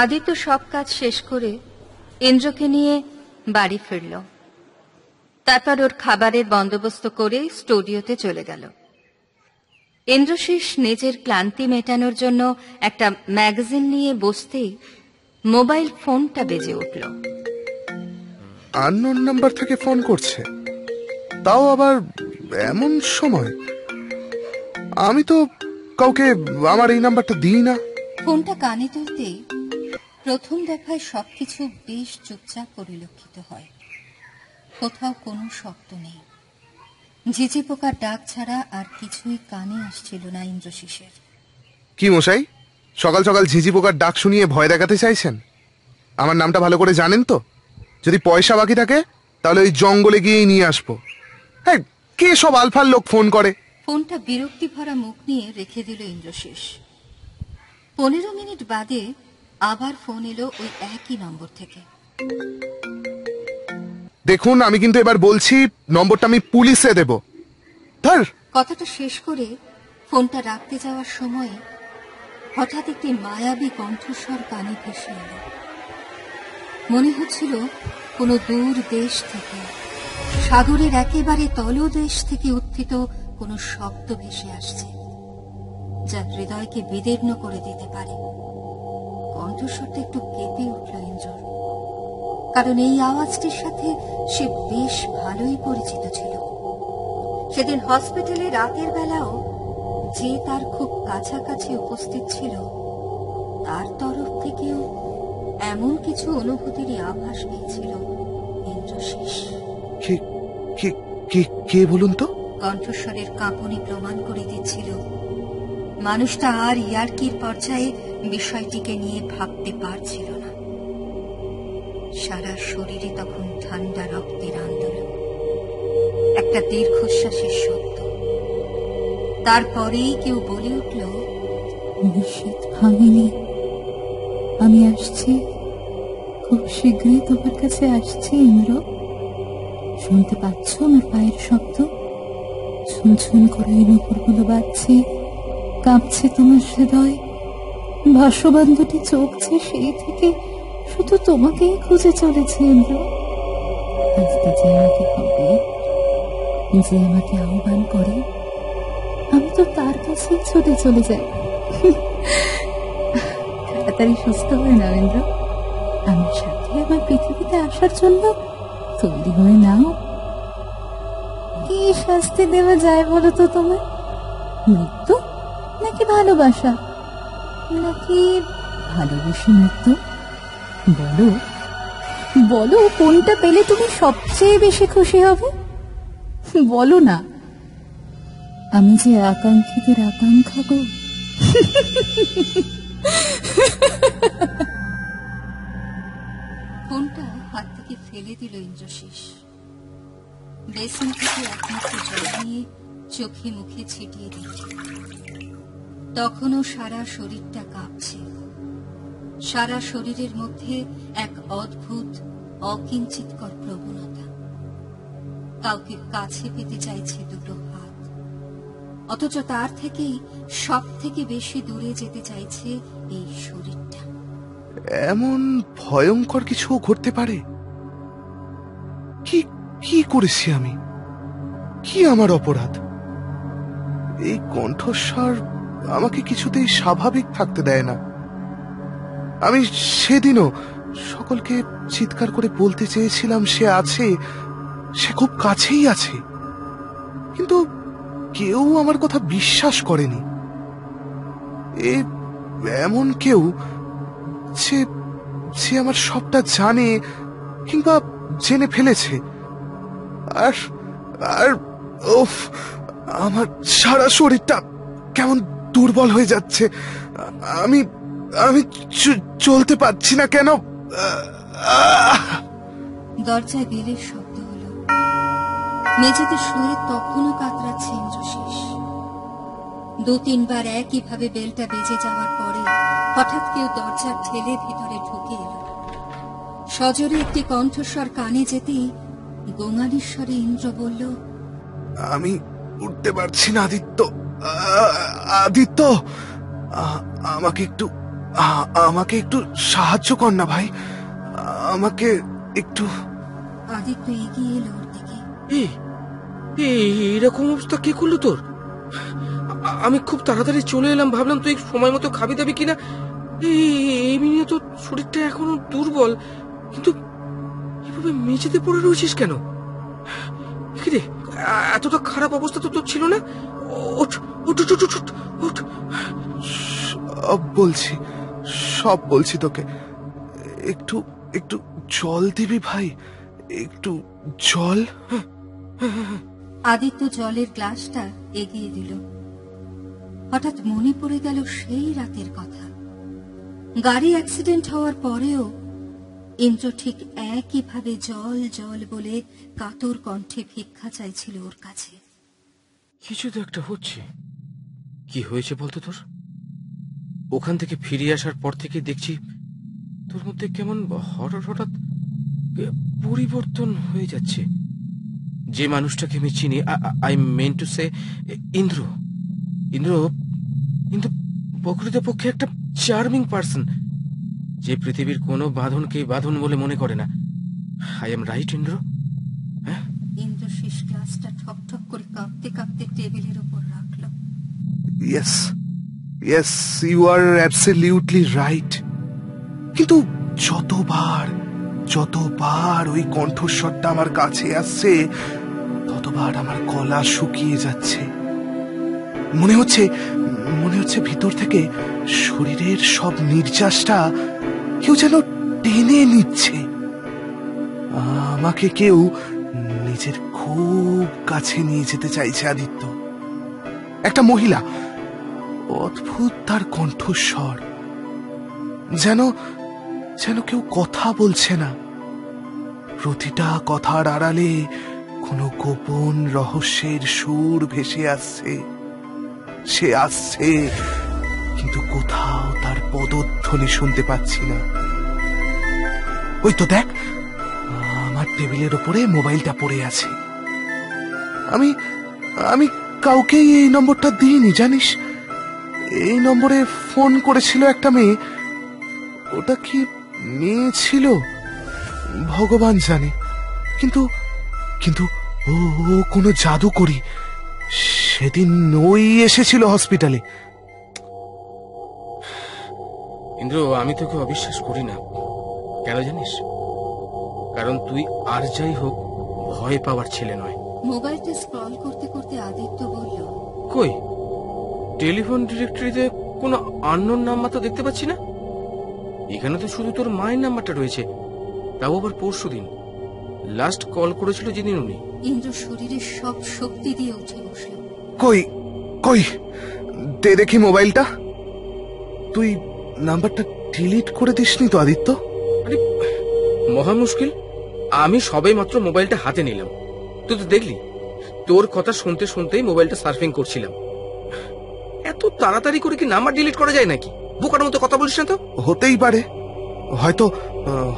আদিত্য সব কাজ শেষ করে ইন্দ্রকে নিয়ে বাড়ি ফিরল। তারপর ওর খাবারের বন্দোবস্ত করে স্টুডিওতে চলে গেল। ইন্দ্রশিস নিজের ক্লান্তি মেটানোর জন্য একটা ম্যাগাজিন নিয়ে বসতেই মোবাইল ফোনটা বেজে উঠল। আননোন নাম্বার থেকে ফোন করছে, তাও আবার এমন সময়। আমি তো কাউকে আমার এই নাম্বারটা দিই না। ফোনটা কানে তুলতেই প্রথম দফায় সবকিছু বেশ চুপচাপ পরিলক্ষিত হয়। কোথাও কোনো শব্দ নেই। ঝিঝি পোকার ডাক ছাড়া আর কিছুই কানে আসছিল না ইন্দ্রশিসের। কি মশাই, সকাল সকাল ঝিঝি পোকার ডাক শুনিয়ে ভয় দেখাতে চাইছেন? আমার নামটা ভালো করে জানেন তো? যদি পয়সা বাকি থাকে তাহলে ওই জঙ্গলে গিয়েই নিয়ে আসবো। হ্যাঁ, কে সব আলফার লোক ফোন করে? ফোনটা বিরক্তি ভরা মুখ নিয়ে রেখে দিল ইন্দ্রশিস। 15 মিনিট বাদে আবার ফোন এলো ওই একই নম্বর থেকে। দেখুন আমি কিন্তু এবার বলছি, নম্বরটা আমি পুলিশে দেব। ধর। কথাটা শেষ করে ফোনটা রাখতে যাওয়ার সময় হঠাৎ একটি মায়াবী কণ্ঠস্বর কানে ভেসে এলো। মনে হচ্ছিল কোনো দূর দেশ থেকে, সাগরের একেবারে তলদেশ থেকে উত্থিত কোনো শব্দ ভেসে আসছে, যা হৃদয়কে বিদীর্ণ করে দিতে পারে। কণ্ঠস্বরটা একটু কেঁপে উঠল ইন্দ্রর, কারণ এই আওয়াজটির সাথে সে বেশ ভালোই পরিচিত ছিল। সেদিন হসপিটালে রাতের বেলাও যে তার খুব কাছাকাছি উপস্থিত ছিল, তার তরফ থেকেও এমন কিছু অনুভূতিরই আভাস পেয়েছিল ইন্দ্রশেষ। কে বলুন তো? কণ্ঠস্বরের কাঁপুনি প্রমাণ করে দিচ্ছিল মানুষটা আর ইয়ার্কির পর্যায়ে বিষয়টিকে নিয়ে ভাবতে পারছিল না। সারা শরীরে তখন ঠান্ডা রক্তের আন্দোলন, একটা দীর্ঘশ্বাসের শব্দ। তারপরেই কেউ বলে উঠল, নিষেধ ভাঙিনি, আমি আসছি, খুব শীঘ্রই তোমার কাছে আসছি ইন্দ্র। শুনতে পাচ্ছ আমার পায়ের শব্দ? ঝুনঝুন করে নুপুরগুলো বাজছে, কাঁপছে তোমার হৃদয়। ভাসমান দুটি চোখছে সেই থেকে শুধু তোমাকেই খুঁজে চলেছে ইন্দ্র। আজকে যে আমাকে হবে, যে আমাকে আহ্বান করে, আমি তো তার কাছেই ছুটে চলে যাই। তাড়াতাড়ি সুস্থ হয়ে নাও ইন্দ্র, আমার সাথে আমার পৃথিবীতে আসার জন্য তৈরি হয়ে নাও। কি শাস্তি দেওয়া যায় বলো তো তোমার? মৃত্যু নাকি ভালোবাসা, নাকি ভালোবেসে মৃত্যু? বলো বলো, কোনটা পেলে তুমি সবচেয়ে বেশি খুশি হবে? বলো না, আমি যে আকাঙ্ক্ষিতের আকাঙ্ক্ষা গো। ফোনটা হাত থেকে ফেলে দিল ইন্দ্রশেষ। বেসিন থেকে একমাত্র জল নিয়ে চোখে মুখে ছিটিয়ে দিল। তখনও সারা শরীরটা কাঁপছে। সারা শরীরের মধ্যে এক অদ্ভুত অকিঞ্চিতকর প্রবণতা। কাউকে কাছে পেতে চাইছে দুটো হাত, অথচ তার থেকেই সব থেকে বেশি দূরে যেতে চাইছে এই শরীরটা। এমন ভয়ঙ্কর কিছু ঘটতে পারে? কি করেছি আমি? কি আমার অপরাধ? এই কণ্ঠস্বর আমাকে কিছুতেই স্বাভাবিক থাকতে দেয় না। আমি সেদিনও সকলকে চিৎকার করে বলতে চেয়েছিলাম সে আছে, সে খুব কাছেই আছে, কিন্তু কেউ আমার কথা বিশ্বাস করেনি। এমন কেউ যে আমার সবটা জানে কিংবা জেনে ফেলেছে। আর আর ওফ, আমার সারা শরীরটা কেমন দুর্বল হয়ে যাচ্ছে। আমি আমি চলতে পারছি না কেন। দরজায় বেলের শব্দ হলো। মেঝেতে শুয়ে তখনও কাতরাচ্ছে ইন্দ্রশেষ। 2-3 বার একইভাবে বেলটা বেজে যাওয়ার পরে হঠাৎ কেউ দরজা ঠেলে ভিতরে ঢুকে এলো। সজোরে একটি কণ্ঠস্বর কানে যেতেই গোঙানিস্বরে ইন্দ্র বলল, আমি উঠতে পারছি না আদিত্য। আদিত্য, আমাকে একটু সাহায্য কর না ভাই, আমাকে একটু। আদিত্য এগিয়ে এলো ওর দিকে। এরকম অবস্থা কে করলো তোর? আমি খুব তাড়াতাড়ি চলে এলাম, ভাবলাম তুই সময় মতো খাবি দাবি কিনা। এমনি তো শরীরটা এখনো দুর্বল, কিন্তু এভাবে মেঝেতে পড়ে রয়েছিস কেন? রে, এতটা খারাপ অবস্থা তো তোর ছিল না। ওঠ ওঠ ওঠ ওঠ ওঠ। সব বলছি তোকে। একটু জল দিবি ভাই, একটু জল। আদিত্য জলের গ্লাসটা এগিয়ে দিল। হঠাৎ মনে পড়ে গেল সেই রাতের কথা। গাড়ি অ্যাক্সিডেন্ট হওয়ার পরেও ইন্দ্র ঠিক একইভাবে জল জল বলে কাতর কণ্ঠে ভিক্ষা চাইছিল ওর কাছে। কিছু তো একটা হচ্ছে। কি হয়েছে বলতো তোর? ওখান থেকে ফিরে আসার পর থেকে দেখছি তোর মধ্যে কেমন হঠাৎ পরিবর্তন হয়ে যাচ্ছে। যে মানুষটাকে আমি চিনি, I mean to say Indra Indra কিন্তু প্রকৃতপক্ষে একটা চার্মিং পার্সন, যে পৃথিবীর কোনো বাঁধনকে বাঁধন বলে মনে করে না। I am right Indra? হ্যাঁ। ইন্দ্র শেষ গ্লাসটা ঠক ঠক করে কাঁপতে কাঁপতে টেবিলের উপর রাখলো। Yes yes, you are absolutely right. কিন্তু যতবার ওই কণ্ঠস্বরটা আমার কাছে আসছে, ততবার আমার গলা শুকিয়ে যাচ্ছে। মনে হচ্ছে ভিতর থেকে শরীরের সব নির্যাসটা কেউ যেন টেনে নিচ্ছে। আমাকে কেউ নিজের খুব কাছে নিয়ে যেতে চাইছে আদিত্য। একটা মহিলা, অদ্ভুত তার কণ্ঠস্বর, যেন কেউ কথা বলছে না। প্রতিটা কথার আড়ালে কোনো গোপন রহস্যের সুর ভেসে আসছে। সে আসছে, কিন্তু কোথাও তার পদধ্বনি শুনতে পাচ্ছি না। ওই তো দেখ, আমার টেবিলের ওপরে মোবাইলটা পড়ে আছে। আমি কাউকে এই নম্বরটা দিইনি, জানিস? এই নম্বরে ফোন করেছিল একটা মেয়ে। ওটা কি মেয়ে ছিল ভগবান জানে, কিন্তু ও কোনো জাদু করি। সেদিন ওই এসেছিল হসপিটালে। ইন্দ্র, আমি তোকে অবিশ্বাস করি না। কেন জানিস? কারণ তুই আর যাই হোক ভয় পাওয়ার ছেলে নয়। মোবাইলটা স্ক্রল করতে করতে আদিত্য বলল, কই টেলিফোন ডিরেক্টরিতে কোনো আননোন নাম্বার তো দেখতে পাচ্ছি না। এখানে তো শুধু তোর মায়ের নাম্বারটা রয়েছে, তাও আবার পরশুদিন। লাস্ট কল করেছিল যেদিন উনি। ইন্দ্র শরীরের সব শক্তি দিয়ে উঠে বসল। কই দে দেখি মোবাইলটা। তুই নাম্বারটা ডিলিট করে দিসনি তো আদিত্য? আরে মহা মুশকিল, আমি সবে মাত্র মোবাইলটা হাতে নিলাম। তুই তো দেখলি, তোর কথা শুনতে শুনতেই মোবাইলটা সার্ফিং করছিলাম। এত তাড়াতাড়ি করে কি নাম্বার ডিলিট করা যায় নাকি? বোকার মতো কথা বলিস না তো। হতেই পারে,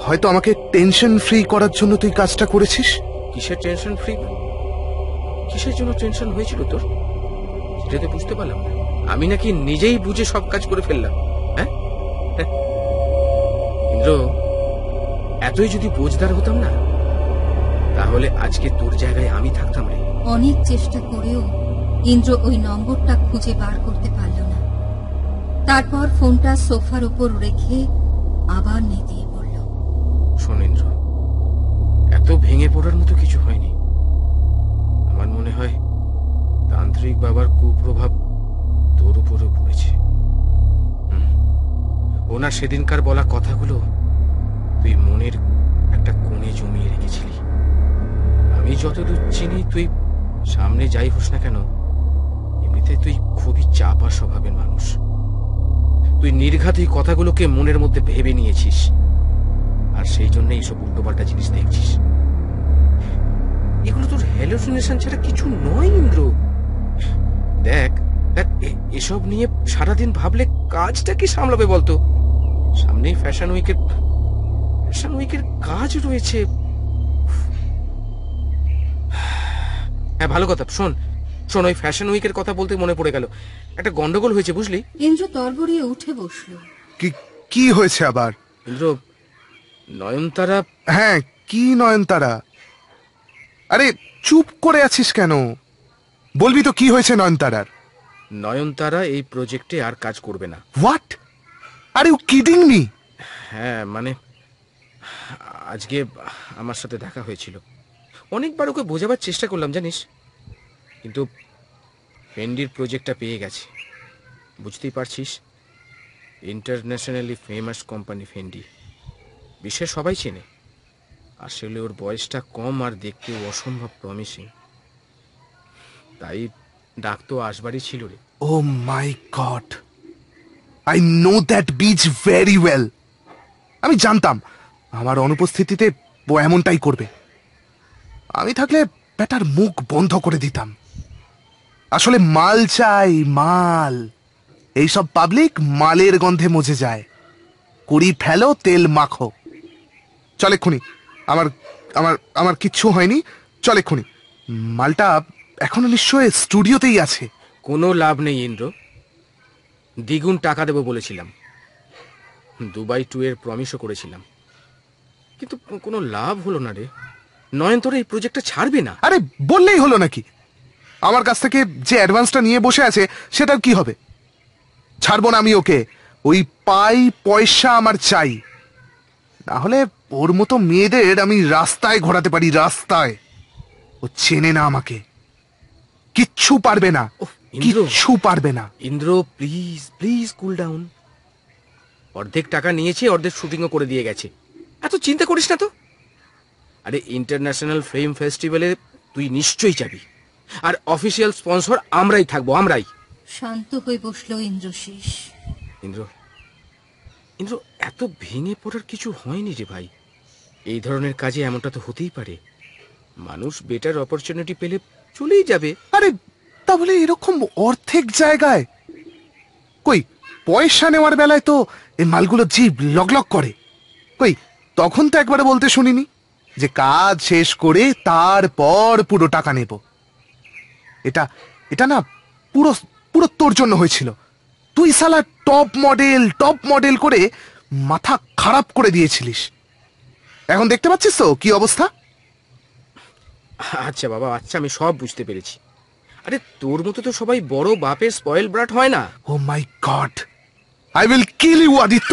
হয়তো আমাকে টেনশন ফ্রি করার জন্য তুই কাজটা করেছিস। কিসের টেনশন ফ্রি? কিসের জন্য টেনশন হয়েছিল তোর সেটা তো বুঝতে পারলাম না। আমি নাকি নিজেই বুঝে সব কাজ করে ফেললাম? হ্যাঁ ইন্দ্র, এতই যদি বোঝদার হতাম না, তাহলে আজকে তোর জায়গায় আমি থাকতাম রে। অনেক চেষ্টা করেও ইন্দ্র ওই নম্বরটা খুঁজে বার করতে পারল না। তারপর ফোনটা সোফার উপর রেখে আবার নেতিয়ে পড়ল। শোন ইন্দ্র, এত ভেঙে পড়ার মতো কিছু হয়নি। আমার মনে হয় তান্ত্রিক বাবার কুপ্রভাব তোর উপরে পড়েছে। ওনার সেদিনকার বলা কথাগুলো তুই মনের একটা কোণে জমিয়ে রেখেছিলি। আমি যতদূর চিনি, তুই সামনে যাই হোস না কেন, এমনিতে তুই খুবই চাপা স্বভাবের মানুষ। তুই নির্ঘাত এই কথাগুলোকে মনের মধ্যে ভেবে নিয়েছিস, আর সেই জন্য এইসব উল্টোপাল্টা জিনিস দেখছিস। এগুলো তোর হ্যালুসিনেশন ছাড়া কিছু নয় ইন্দ্র। দেখ এসব নিয়ে সারাদিন ভাবলে কাজটা কি সামলাবে বলতো? সামনেই ফ্যাশন উইকের কাজ রয়েছে। হ্যাঁ, ভালো কথা। শোন, ওই ফ্যাশন উইকের কথা বলতে মনে পড়ে গেল, একটা গন্ডগোল হয়েছে বুঝলি। ইন্দ্র তরবরিয়ে উঠে বসল। কি হয়েছে আবার? ইন্দ্র, নয়নতারা। হ্যাঁ, কি নয়নতারা? আরে চুপ করে আছিস কেন? বলবি তো কি হয়েছে নয়নতারার? নয়নতারা এই প্রজেক্টে আর কাজ করবে না। What? Are you kidding me? হ্যাঁ, মানে আজকে আমার সাথে দেখা হয়েছিল। অনেকবার ওকে বোঝাবার চেষ্টা করলাম জানিস, কিন্তু ফেন্ডির প্রজেক্টটা পেয়ে গেছে। বুঝতেই পারছিস, ইন্টারন্যাশনালি ফেমাস কোম্পানি ফেন্ডি, বিশ্বের সবাই চেনে। আসলে ওর বয়সটা কম আর দেখতেও অসম্ভব প্রমিসিং, তাই ডাক তো আসবারই ছিল রে। Oh my God, I know that bitch very well. আমি জানতাম আমার অনুপস্থিতিতে ও এমনটাই করবে। আমি থাকলে ব্যাটার মুখ বন্ধ করে দিতাম। আসলে মাল চাই, মাল। এইসব পাবলিক মালের গন্ধে মজে যায়। কুড়ি ফেলো, তেল মাখো। চল এক্ষুনি, আমার আমার কিচ্ছু হয়নি, চল এক্ষুনি। মালটা এখনো নিশ্চয়ই স্টুডিওতেই আছে। কোনো লাভ নেই ইন্দ্র, দ্বিগুণ টাকা দেবো বলেছিলাম, দুবাই 2 এর প্রমিসও করেছিলাম, কিন্তু কোনো লাভ হলো না রে। নয়ন তোর এই প্রজেক্টটা ছাড়বে না। আরে বললেই হলো নাকি? আমার কাছ থেকে যে অ্যাডভান্সটা নিয়ে বসে আছে সেটার কি হবে? ছাড়বো না আমি ওকে, ওই পয়সা আমার চাই, না হলে ওর মতো মেয়েদের আমি রাস্তায় ঘোরাতে পারি, রাস্তায়। ও চেনে না আমাকে, কিচ্ছু পারবে না, কিচ্ছু পারবে না। Indra please please cool down. অর্ধেক টাকা নিয়েছে, অর্ধেক শুটিংও করে দিয়ে গেছে, এত চিন্তা করিস না তো। আরে ইন্টারন্যাশনাল ফিল্ম ফেস্টিভ্যালে তুই নিশ্চয়ই যাবি, আর অফিসিয়াল স্পন্সর আমরাই থাকবো, আমরাই। শান্ত হয়ে বসলো ইন্দ্রশেষ। ইন্দ্র ইন্দ্র এত ভেঙে পড়ার কিছু হয়নি রে ভাই। এই ধরনের কাজে এমনটা তো হতেই পারে, মানুষ বেটার অপরচুনিটি পেলে চলেই যাবে। আরে তাহলে এরকম অর্ধেক জায়গায় কই পয়সা নেওয়ার বেলায় তো এই মালগুলো জিভ লগলগ করে, কই তখন তো একবারে বলতে শুনিনি যে কাজ শেষ করে তারপর পুরো টাকা নেব। এটা এটা না পুরো পুরো তোর জন্য হয়েছিল। তুই শালা টপ মডেল করে মাথা খারাপ করে দিয়েছিলিস। এখন দেখতে পাচ্ছিস তো কি অবস্থা। আচ্ছা বাবা, আচ্ছা আমি সব বুঝতে পেরেছি। আরে তোর মতো তো সবাই বড় বাপের স্পয়েল ব্রাট হয় না। Oh my God, I will kill you Aditya.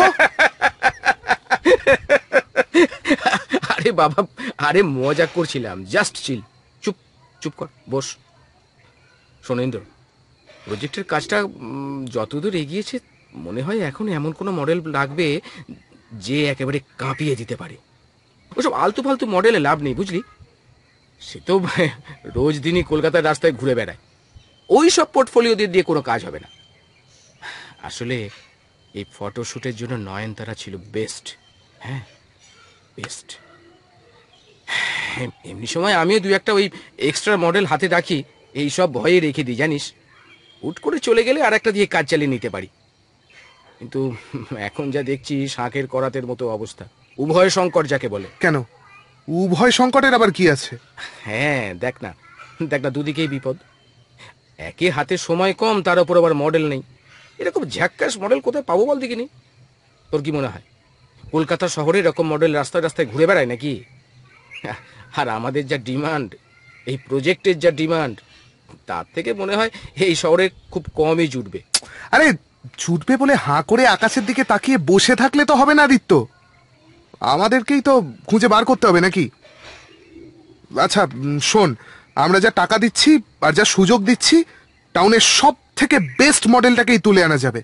আরে বাবা, আরে মজা করছিলাম, জাস্ট চিল। চুপ চুপ কর, বস। শোনেন্দ্র, প্রজেক্টের কাজটা যতদূর এগিয়েছে মনে হয় এখন এমন কোনো মডেল লাগবে যে একেবারে কাঁপিয়ে দিতে পারে। ওসব আলতু ফালতু মডেলে লাভ নেই, বুঝলি? সে তো রোজ দিনই কলকাতার রাস্তায় ঘুরে বেড়ায়, ওই সব পোর্টফোলিও দিয়ে কোনো কাজ হবে না। আসলে এই ফটোশ্যুটের জন্য নয়নতারা ছিল বেস্ট। হ্যাঁ বেস্ট। এমনি সময় আমিও 2-1টা ওই এক্সট্রা মডেল হাতে রাখি, এই সব ভয়ে রেখে দিই জানিস, হুট করে চলে গেলে আর একটা দিয়ে কাজ চালিয়ে নিতে পারি। কিন্তু এখন যা দেখছি শাঁখের করাতের মতো অবস্থা, উভয় সংকট যাকে বলে। কেন উভয় সংকটের আবার কি আছে? হ্যাঁ দেখ না দুদিকেই বিপদ। একে হাতে সময় কম, তার উপর আবার মডেল নেই। এরকম ঝ্যাক্কাস মডেল কোথায় পাবো বল দেখিনি? তোর কি মনে হয় কলকাতা শহরে এরকম মডেল রাস্তায় রাস্তায় ঘুরে বেড়ায় নাকি? আর আমাদের যা ডিমান্ড, এই প্রজেক্টের যা ডিমান্ড, তার থেকে মনে হয় এই শহরে খুব কমই জুটবে। আরে জুটবে বলে হাঁ করে আকাশের দিকে তাকিয়ে বসে থাকলে তো হবে না আদিত্য, আমাদেরকেই তো খুঁজে বার করতে হবে নাকি? আচ্ছা শোন, আমরা যা টাকা দিচ্ছি আর যা সুযোগ দিচ্ছি, টাউনের সব থেকে বেস্ট মডেলটাকেই তুলে আনা যাবে।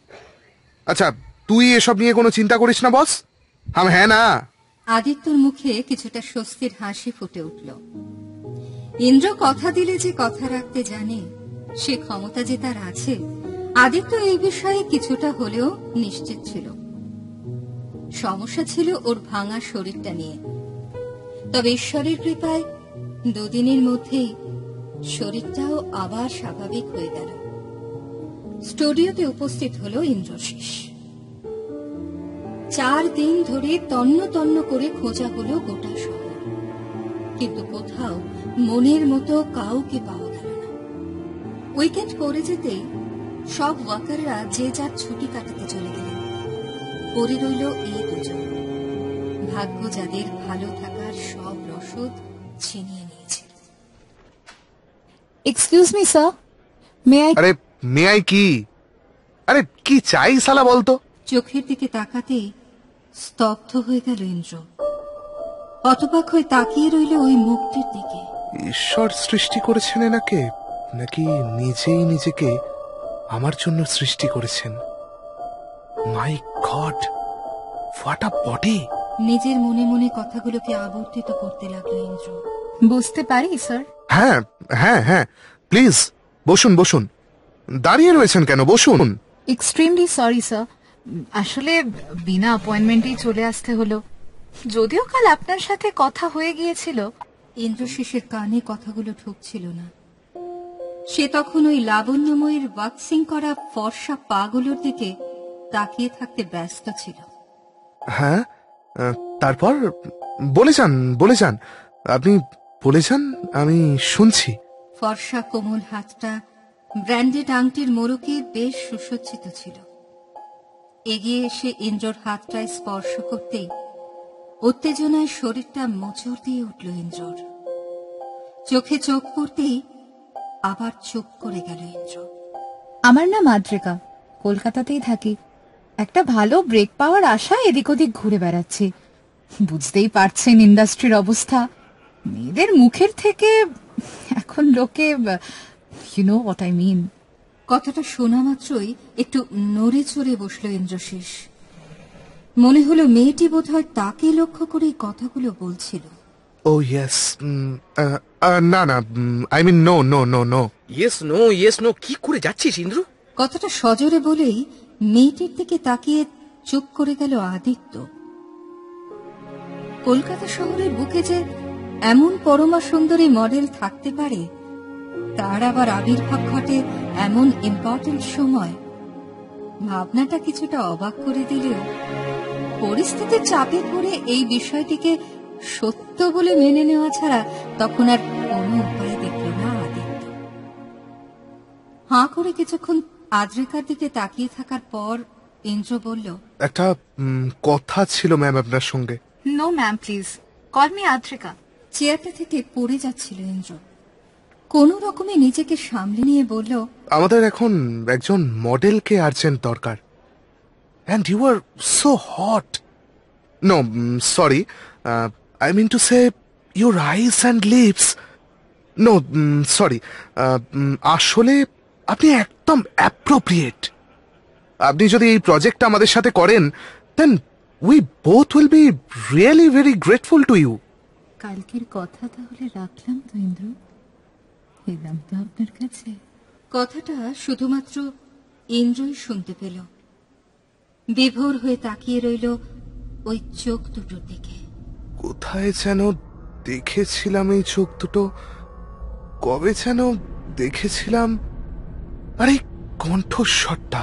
আচ্ছা তুই এসব নিয়ে কোনো চিন্তা করিস না বস। হ্যাঁ না? আদিত্যর মুখে কিছুটা স্বস্তির হাসি ফুটে উঠল। ইন্দ্র কথা দিলে যে কথা রাখতে জানে, সে ক্ষমতা যে তার আছে, আদিত্য এই বিষয়ে কিছুটা হলেও নিশ্চিত ছিল। সমস্যা ছিল ওর ভাঙা শরীরটা নিয়ে, তবে ঈশ্বরের কৃপায় 2 দিনের মধ্যেই শরীরটাও আবার স্বাভাবিক হয়ে গেল। স্টুডিওতে উপস্থিত হলো ইন্দ্রশেষ। 4 দিন ধরে তন্ন তন্ন করে খোঁজা হলো গোটা শহর, কিন্তু কোথাও মনের মতো কাউকে পাওয়া গেল না। উইকেন্ড পড়ে যেতেই সব ওয়ার্কাররা যে যার ছুটি কাটাতে চলে গেলেন। পড়ে রইল এই 2 জন, ভাগ্য যাদের ভালো থাকার সব রসদ ছিনিয়ে নিয়েছিল। Excuse me sir, may I? আরে মে আই কি? আরে কি চাই শালা বলতো? চোখের দিকে তাকাতেই স্তব্ধ হয়ে গেল ইন্দ্র। হতবাক হয়ে তাকিয়ে রইল ওই মুখটির দিকে। ঈশ্বর সৃষ্টি করেছেন এনাকে, নাকি নিজেই নিজেকে আমার জন্য সৃষ্টি করেছেন? মাই গড, হোয়াট আ বডি! নিজের মনে মনে কথাগুলোকে আবর্তিত করতে লাগলো ইন্দ্র। বুঝতে পারি স্যার? হ্যাঁ হ্যাঁ হ্যাঁ, প্লিজ বসুন বসুন। দাঁড়িয়ে রয়েছেন কেন, বসুন। এক্সট্রিমলি সরি স্যার, আসলে বিনা অ্যাপয়েন্টমেন্টেই চলে আসতে হলো। যদিও কাল আপনার সাথে কথা হয়ে গিয়েছিল। ইন্দ্রশেষের কানে কথাগুলো ঢুকছিল না। সে তখন ওই লাবণ্যময়ের ওয়াক্সিং করা ফর্সা পাগুলোর দিকে তাকিয়ে থাকতে ব্যস্ত ছিল। হ্যাঁ তারপর বলে যান আপনি বলেছেন, আমি শুনছি। ফর্সা কোমল হাতটা ব্র্যান্ডেড আংটির মোড়কে বেশ সুসজ্জিত ছিল। এগিয়ে এসে ইন্দ্রর হাতটায় স্পর্শ করতেই উত্তেজনায় শরীরটা মোচড় দিয়ে উঠল ইন্দ্রর। চোখে চোখ পড়তেই আবার চুপ করে গেল ইন্দ্র। আমার নাম আদ্রিকা, কলকাতাতেই থাকি। একটা ভালো ব্রেক পাওয়ার আশায় এদিক ওদিক ঘুরে বেড়াচ্ছি। বুঝতেই পারছেন ইন্ডাস্ট্রির অবস্থা। মেয়েদের মুখের থেকে এখন লোকে, you know what I mean. কথাটা শোনা মাত্রই একটু নড়ে চড়ে বসল ইন্দ্রশেষ। মনে হলো মেয়েটি বোধহয় তাকে লক্ষ্য করে কথাগুলো বলছিল। ও ইয়েস, না না, I mean no no no no. Yes no কি করে যাচ্ছিস ইন্দ্র? কথাটা সজোরে বলেই মেয়েটির দিকে তাকিয়ে চুপ করে গেল আদিত্য। কলকাতা শহরের বুকে যে এমন পরমা সুন্দরী মডেল থাকতে পারে, তার আবার আবির্ভাব ঘটে এমন ইম্পর্টেন্ট সময়, ভাবনাটা কিছুটা অবাক করে দিলেও পরিস্থিতির চাপে পড়ে এই বিষয়টিকে সত্য বলে মেনে নেওয়া ছাড়া তখন আর কোনো উপায় দেখল না আদিত্য। হাঁ করে কিছুক্ষণ আদ্রিকার দিকে তাকিয়ে থাকার পর ইন্দ্র বলল, একটা কথা ছিল ম্যাম আপনার সঙ্গে। No ma'am, please call me Adrika. চেয়ারটা থেকে পড়ে যাচ্ছিল ইন্দ্র। কোন রকমে নিজেকে সামলে নিয়ে বলল, আমাদের এখন একজন মডেলকে আর্জেন্ট দরকার। And you are so hot. No sorry, I mean to say your eyes and lips. No sorry, আসলে আপনি একদম অ্যাপ্রোপ্রিয়েট। আপনি যদি এই প্রজেক্টটা আমাদের সাথে করেন, then we both will be really very grateful to you. কালকের কথা তাহলে রাখলাম তো ইন্দ্র, এলাম তো আপনার কাছে। কথাটা শুধুমাত্র ইন্দ্রই শুনতে পেল। বিভোর হয়ে তাকিয়ে রইল ওই চোখ দুটোর দিকে। কোথায় যেন দেখেছিলাম এই চোখ দুটো, কবে যেন দেখেছিলাম। আরে কণ্ঠস্বরটা,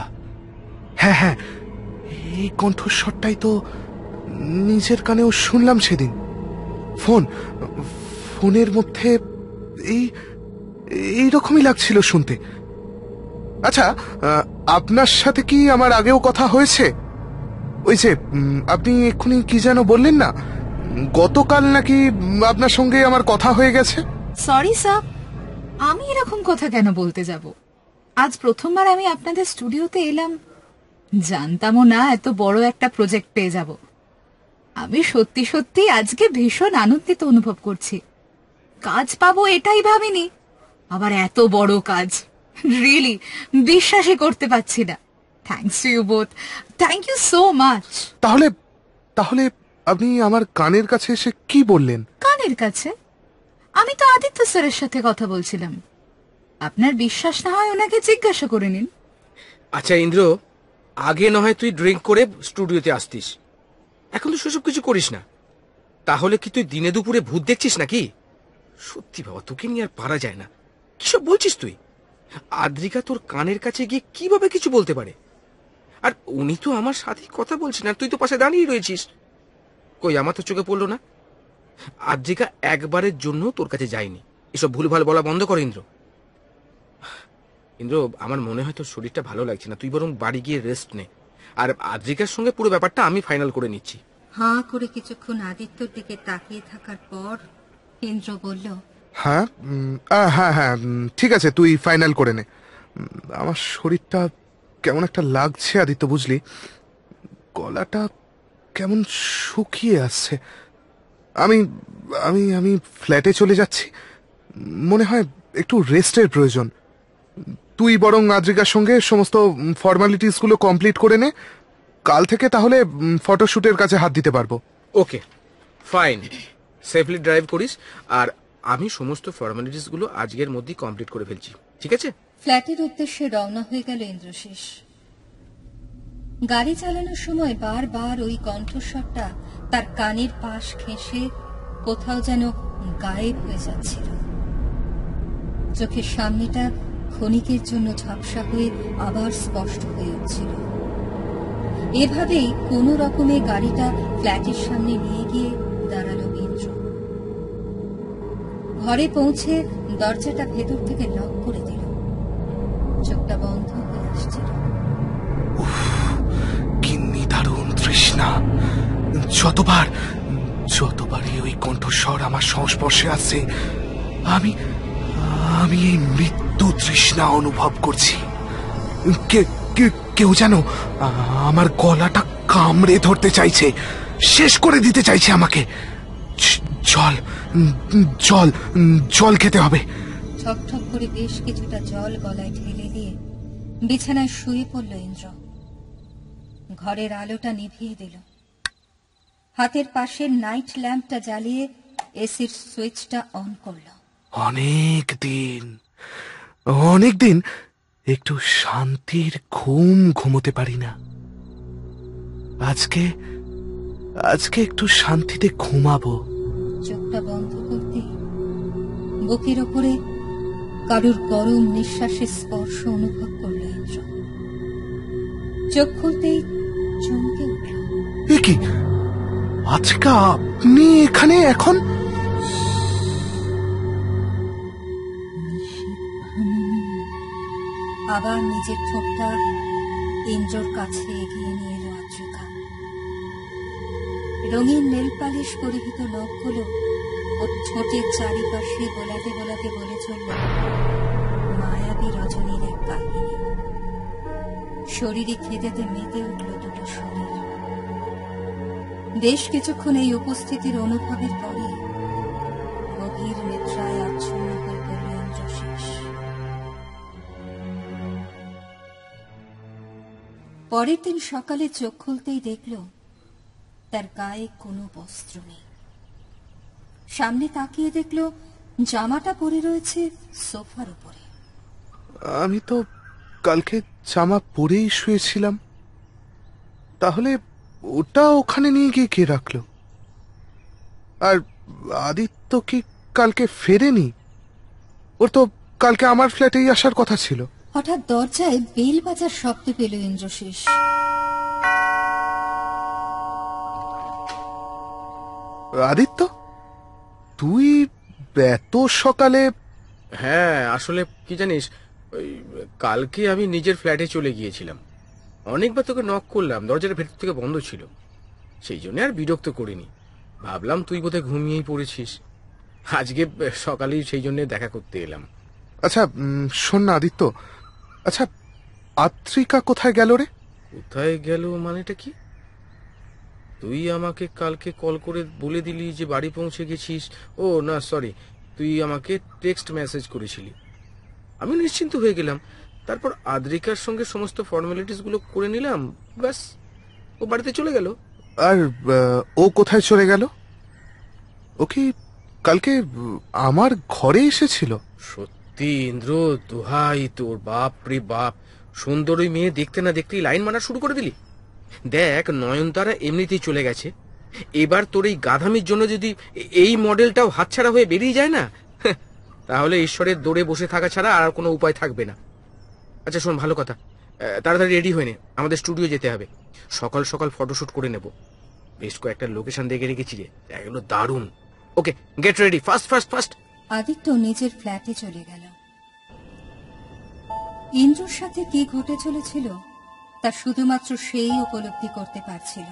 হ্যাঁ হ্যাঁ, এই কণ্ঠস্বরটাই তো নিজের কানেও শুনলাম সেদিন। ফোনের মধ্যে এই রকমই লাগছিল শুনতে। আচ্ছা, আপনার সাথে কি আমার আগেও কথা হয়েছে? ওই যে আপনি এক্ষুনি কি যেন বললেন না, গতকাল নাকি আপনার সঙ্গে আমার কথা হয়ে গেছে? সরি স্যার, আমি এরকম কথা কেন বলতে যাব? আজ প্রথমবার আমি আপনাদের স্টুডিওতে এলাম। জানতামও না এত বড় একটা প্রজেক্ট পেয়ে যাব। আমি সত্যি সত্যি আজকে ভীষণ আনন্দিত অনুভব করছি। কাজ পাবো এটাই ভাবিনি, আবার এত বড় কাজ। রিয়েলি বিশ্বাসই করতে পারছি না। Thanks to you both, thank you so much. তাহলে আপনি আমার কানের কাছে এসে কি বললেন? কানের কাছে? আমি তো আদিত্য স্যারের সাথে কথা বলছিলাম। আপনার বিশ্বাস না হয় ওনাকে জিজ্ঞাসা করে নিন। আচ্ছা ইন্দ্র, আগে না হয় তুই ড্রিঙ্ক করে স্টুডিওতে আসতিস, এখন তো সেসব কিছু করিস না। তাহলে কি তুই দিনে দুপুরে ভূত দেখছিস নাকি? সত্যি বাবা, তোকে নিয়ে আর পারা যায় না। কিসব বলছিস তুই? আদ্রিকা তোর কানের কাছে গিয়ে কিভাবে কিছু বলতে পারে? আর উনি তো আমার সাথে কথা বলছেন, আর তুই তো পাশে দাঁড়িয়ে রয়েছিস। কই, আমার তো চোখে পড়লো না। আদ্রিকা একবারের জন্য তোর কাছে যায়নি। এসব ভুলভাল বলা বন্ধ কর ইন্দ্র। ইন্দ্র, আমার মনে হয় তোর শরীরটা ভালো লাগছে না, তুই বরং বাড়ি গিয়ে রেস্ট নে। আর আদ্রিকার সঙ্গে পুরো ব্যাপারটা আমি ফাইনাল করে নিচ্ছি। হাঁ করে কিছুক্ষণ আদিত্যর দিকে তাকিয়ে থাকার পর ইন্দ্র বলল, হ্যাঁ হ্যাঁ হ্যাঁ, ঠিক আছে, তুই ফাইনাল করে নে। আমার শরীরটা কেমন একটা লাগছে আদিত্য, বুঝলি? গলাটা কেমন শুকিয়ে আসছে। আমি আমি আমি ফ্ল্যাটে চলে যাচ্ছি। মনে হয় একটু রেস্টের প্রয়োজন। তুই বরং আদ্রিকার সঙ্গে সমস্ত ফর্মালিটিস গুলো কমপ্লিট করে নে। কাল থেকে তাহলে ফটোশুটের কাছে হাত দিতে পারবো। ওকে ফাইন, সেফলি ড্রাইভ করিস। আর আমি সমস্ত ফর্মালিটিস গুলো আজকের মধ্যেই কমপ্লিট করে ফেলছি, ঠিক আছে? ফ্ল্যাটের উদ্দেশ্যে রওনা হয়ে গেল ইন্দ্রশেষ। গাড়ি চালানোর সময় বারবার ওই কণ্ঠস্বরটা তার কানের পাশ ঘেঁষে কোথাও যেন গায়েব হয়ে যাচ্ছিল। চোখের সামনেটা ক্ষণিকের জন্য ঝাপসা হয়ে আবার স্পষ্ট হয়ে উঠছিল। এভাবেই কোনো রকমে গাড়িটা ফ্ল্যাটের সামনে নিয়ে গিয়ে দাঁড়ালো ইন্দ্র। ঘরে পৌঁছে দরজাটা ভেতর থেকে লক করে দিল। চোখটা বন্ধ হয়ে আসছিল। কিন্নি দারুণ তৃষ্ণা। যতবারই ওই কণ্ঠস্বর আমার সংস্পর্শে আসছে, আমি এই মৃত্যু তৃষ্ণা অনুভব করছি। কেউ যেন আমার গলাটা কামড়ে ধরতে চাইছে, শেষ করে দিতে চাইছে আমাকে। জল খেতে হবে। ঠকঠক করে বেশ কিছুটা জল গলায় ঢেলে দিয়ে বিছানায় শুয়ে পড়ল ইন্দ্র। ঘরের আলোটা নিভিয়ে দিল। হাতের পাশের নাইট ল্যাম্পটা জ্বালিয়ে এসির সুইচটা অন করল। অনেক দিন একটু শান্তির ঘুমোতে পারি না। আজকে একটু শান্তিতে ঘুমাবো। চোখটা বন্ধ করতে বুকের ওপরে কারুর গরম নিঃশ্বাসের স্পর্শ অনুভব করল ইন্দ্র। চোখ খুলতেই চমকে উঠল। এ কি, আজকে আপনি এখানে এখন? আবার নিজের ঠোঁটটা ইন্দ্রর কাছে এগিয়ে নিয়ে এলো আদ্রিকা। রঙিন নেল পালিশ পরিহিত নখগুলো ওর ঠোঁটের চারিপাশে বোলাতে বোলাতে বলে চলল মায়াবী রজনীর এক কাহিনী। শরীরে খিদেতে মেতে উঠল দুটো শরীর। বেশ কিছুক্ষণ এই উপস্থিতির অনুভবের পরে গভীর নিদ্রায় আচ্ছন্ন হয়ে পড়ল ইন্দ্রশেষ। পরের দিন সকালে চোখ খুলতেই দেখল তার গায়ে কোনো বস্ত্র নেই। সামনে তাকিয়ে দেখল জামাটা পরে রয়েছে সোফার উপরে। আমি তো কালকে জামা পরেই শুয়েছিলাম, তাহলে ওটা ওখানে নিয়ে গিয়ে কে রাখলো? আর আদিত্য কি কালকে ফেরেনি? ওর তো কালকে আমার ফ্ল্যাটেই আসার কথা ছিল। হঠাৎ দরজায় বেল বাজার শব্দ পেল ইন্দ্রশেষ। আদিত্য, তুই এত সকালে? হ্যাঁ, আসলে কি জানিস, ওই কালকে আমি নিজের ফ্ল্যাটে চলে গিয়েছিলাম। অনেকবার তোকে নক করলাম, দরজাটা ভেতর থেকে বন্ধ ছিল। সেই জন্য আর বিরক্ত করিনি। ভাবলাম তুই বোধহয় ঘুমিয়েই পড়েছিস। আজকে সকালেই সেই জন্য দেখা করতে এলাম। আচ্ছা শোন না আদিত্য, আচ্ছা আদ্রিকা কোথায় গেল রে? কোথায় গেল মানেটা কি? তুই আমাকে কালকে কল করে বলে দিলি যে বাড়ি পৌঁছে গেছিস। ও না, সরি, তুই আমাকে টেক্সট মেসেজ করেছিলি। আমি নিশ্চিন্ত হয়ে গেলাম। তারপর আদ্রিকার সঙ্গে সমস্ত ফর্মালিটিস গুলো করে নিলাম, ব্যাস ও বাড়িতে চলে গেল। আর ও কোথায় চলে গেল? ও কি কালকে আমার ঘরে এসেছিল? সত্যি ইন্দ্র, দোহাই তোর, বাপ রে বাপ, সুন্দরী মেয়ে দেখতে না দেখতেই লাইন মানা শুরু করে দিলি। দেখ, নয়নতারা এমনিতেই চলে গেছে, এবার তোর এই গাধামির জন্য যদি এই মডেলটাও হাতছাড়া হয়ে বেরিয়ে যায় না, তাহলে ঈশ্বরের দৌড়ে বসে থাকা ছাড়া আর কোনো উপায় থাকবে না। আচ্ছা শোন, ভালো কথা, তাড়াতাড়ি রেডি হয়ে নে, আমাদের স্টুডিও যেতে হবে। সকাল সকাল ফটোশুট করে নেব। বেশ কয়েকটা লোকেশন দেখে রেখেছি রে, এগুলো দারুণ। Okay, get ready, fast fast fast. Aditya নিজের ফ্ল্যাটে চলে গেল। ইন্দ্রর সাথে কি ঘটে চলেছিল তা শুধুমাত্র সেই উপলব্ধি করতে পারছিল।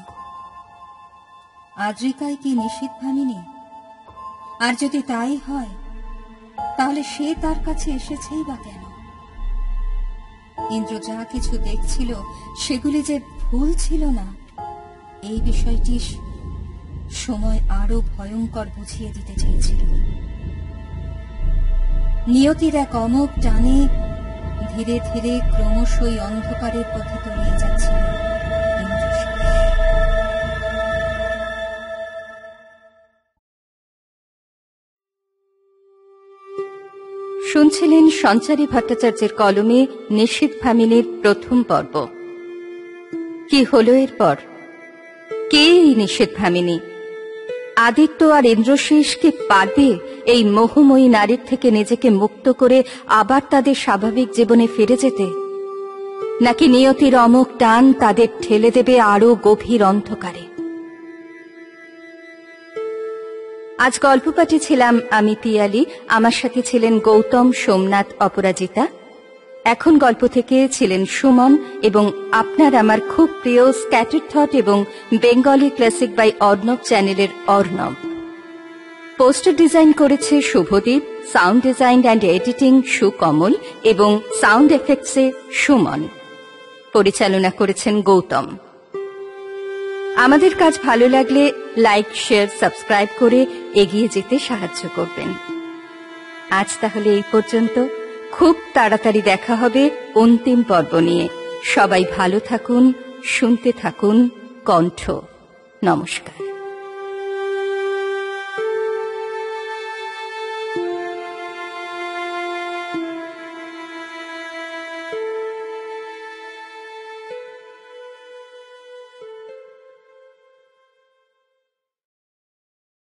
আদ্রিকায় কি নিশীথ ভামিনী? আর যদি তাই হয়, তাহলে সে তার কাছে এসেছেই বা কেন? ইন্দ্র যা কিছু দেখছিল সেগুলি যে ভুল ছিল না, এই বিষয়টি সময় আরো ভয়ঙ্কর বুঝিয়ে দিতে চেয়েছিল। নিয়তির এক অমোঘ টানে ধীরে ধীরে ক্রমশই অন্ধকারের পথে তলিয়ে যাচ্ছিল ইন্দ্রশেষ। শুনছিলেন সঞ্চারী ভট্টাচার্যের কলমে নিশীথ ভামিনীর প্রথম পর্ব। কি হলো এরপর? কে এই নিশীথ ভামিনী? আদিত্য আর ইন্দ্রশেষ কি পারবে এই মোহময়ী নারীর থেকে নিজেকে মুক্ত করে আবার তাদের স্বাভাবিক জীবনে ফিরে যেতে? নাকি নিয়তির অমোঘ টান তাদের ঠেলে দেবে আরো গভীর অন্ধকারে? আজ গল্প পাঠে ছিলাম আমি পিয়ালি, আমার সাথে ছিলেন গৌতম, সোমনাথ, অপরাজিতা। এখন গল্প থেকে ছিলেন সুমন এবং আপনার আমার খুব প্রিয় স্ক্যাটার্ড থট এবং বেঙ্গলি ক্লাসিক বাই অর্ণব চ্যানেলের অর্ণব। পোস্টার ডিজাইন করেছে Shubhodeep, sound design and editing Sukamal এবং সাউন্ড এফেক্টসে সুমন। পরিচালনা করেছেন গৌতম। আমাদের কাজ ভালো লাগলে লাইক, শেয়ার, সাবস্ক্রাইব করে এগিয়ে যেতে সাহায্য করবেন। আজ তাহলে এই পর্যন্ত। খুব তাড়াতাড়ি দেখা হবে অন্তিম পর্ব নিয়ে। সবাই ভালো থাকুন, শুনতে থাকুন কণ্ঠ। নমস্কার।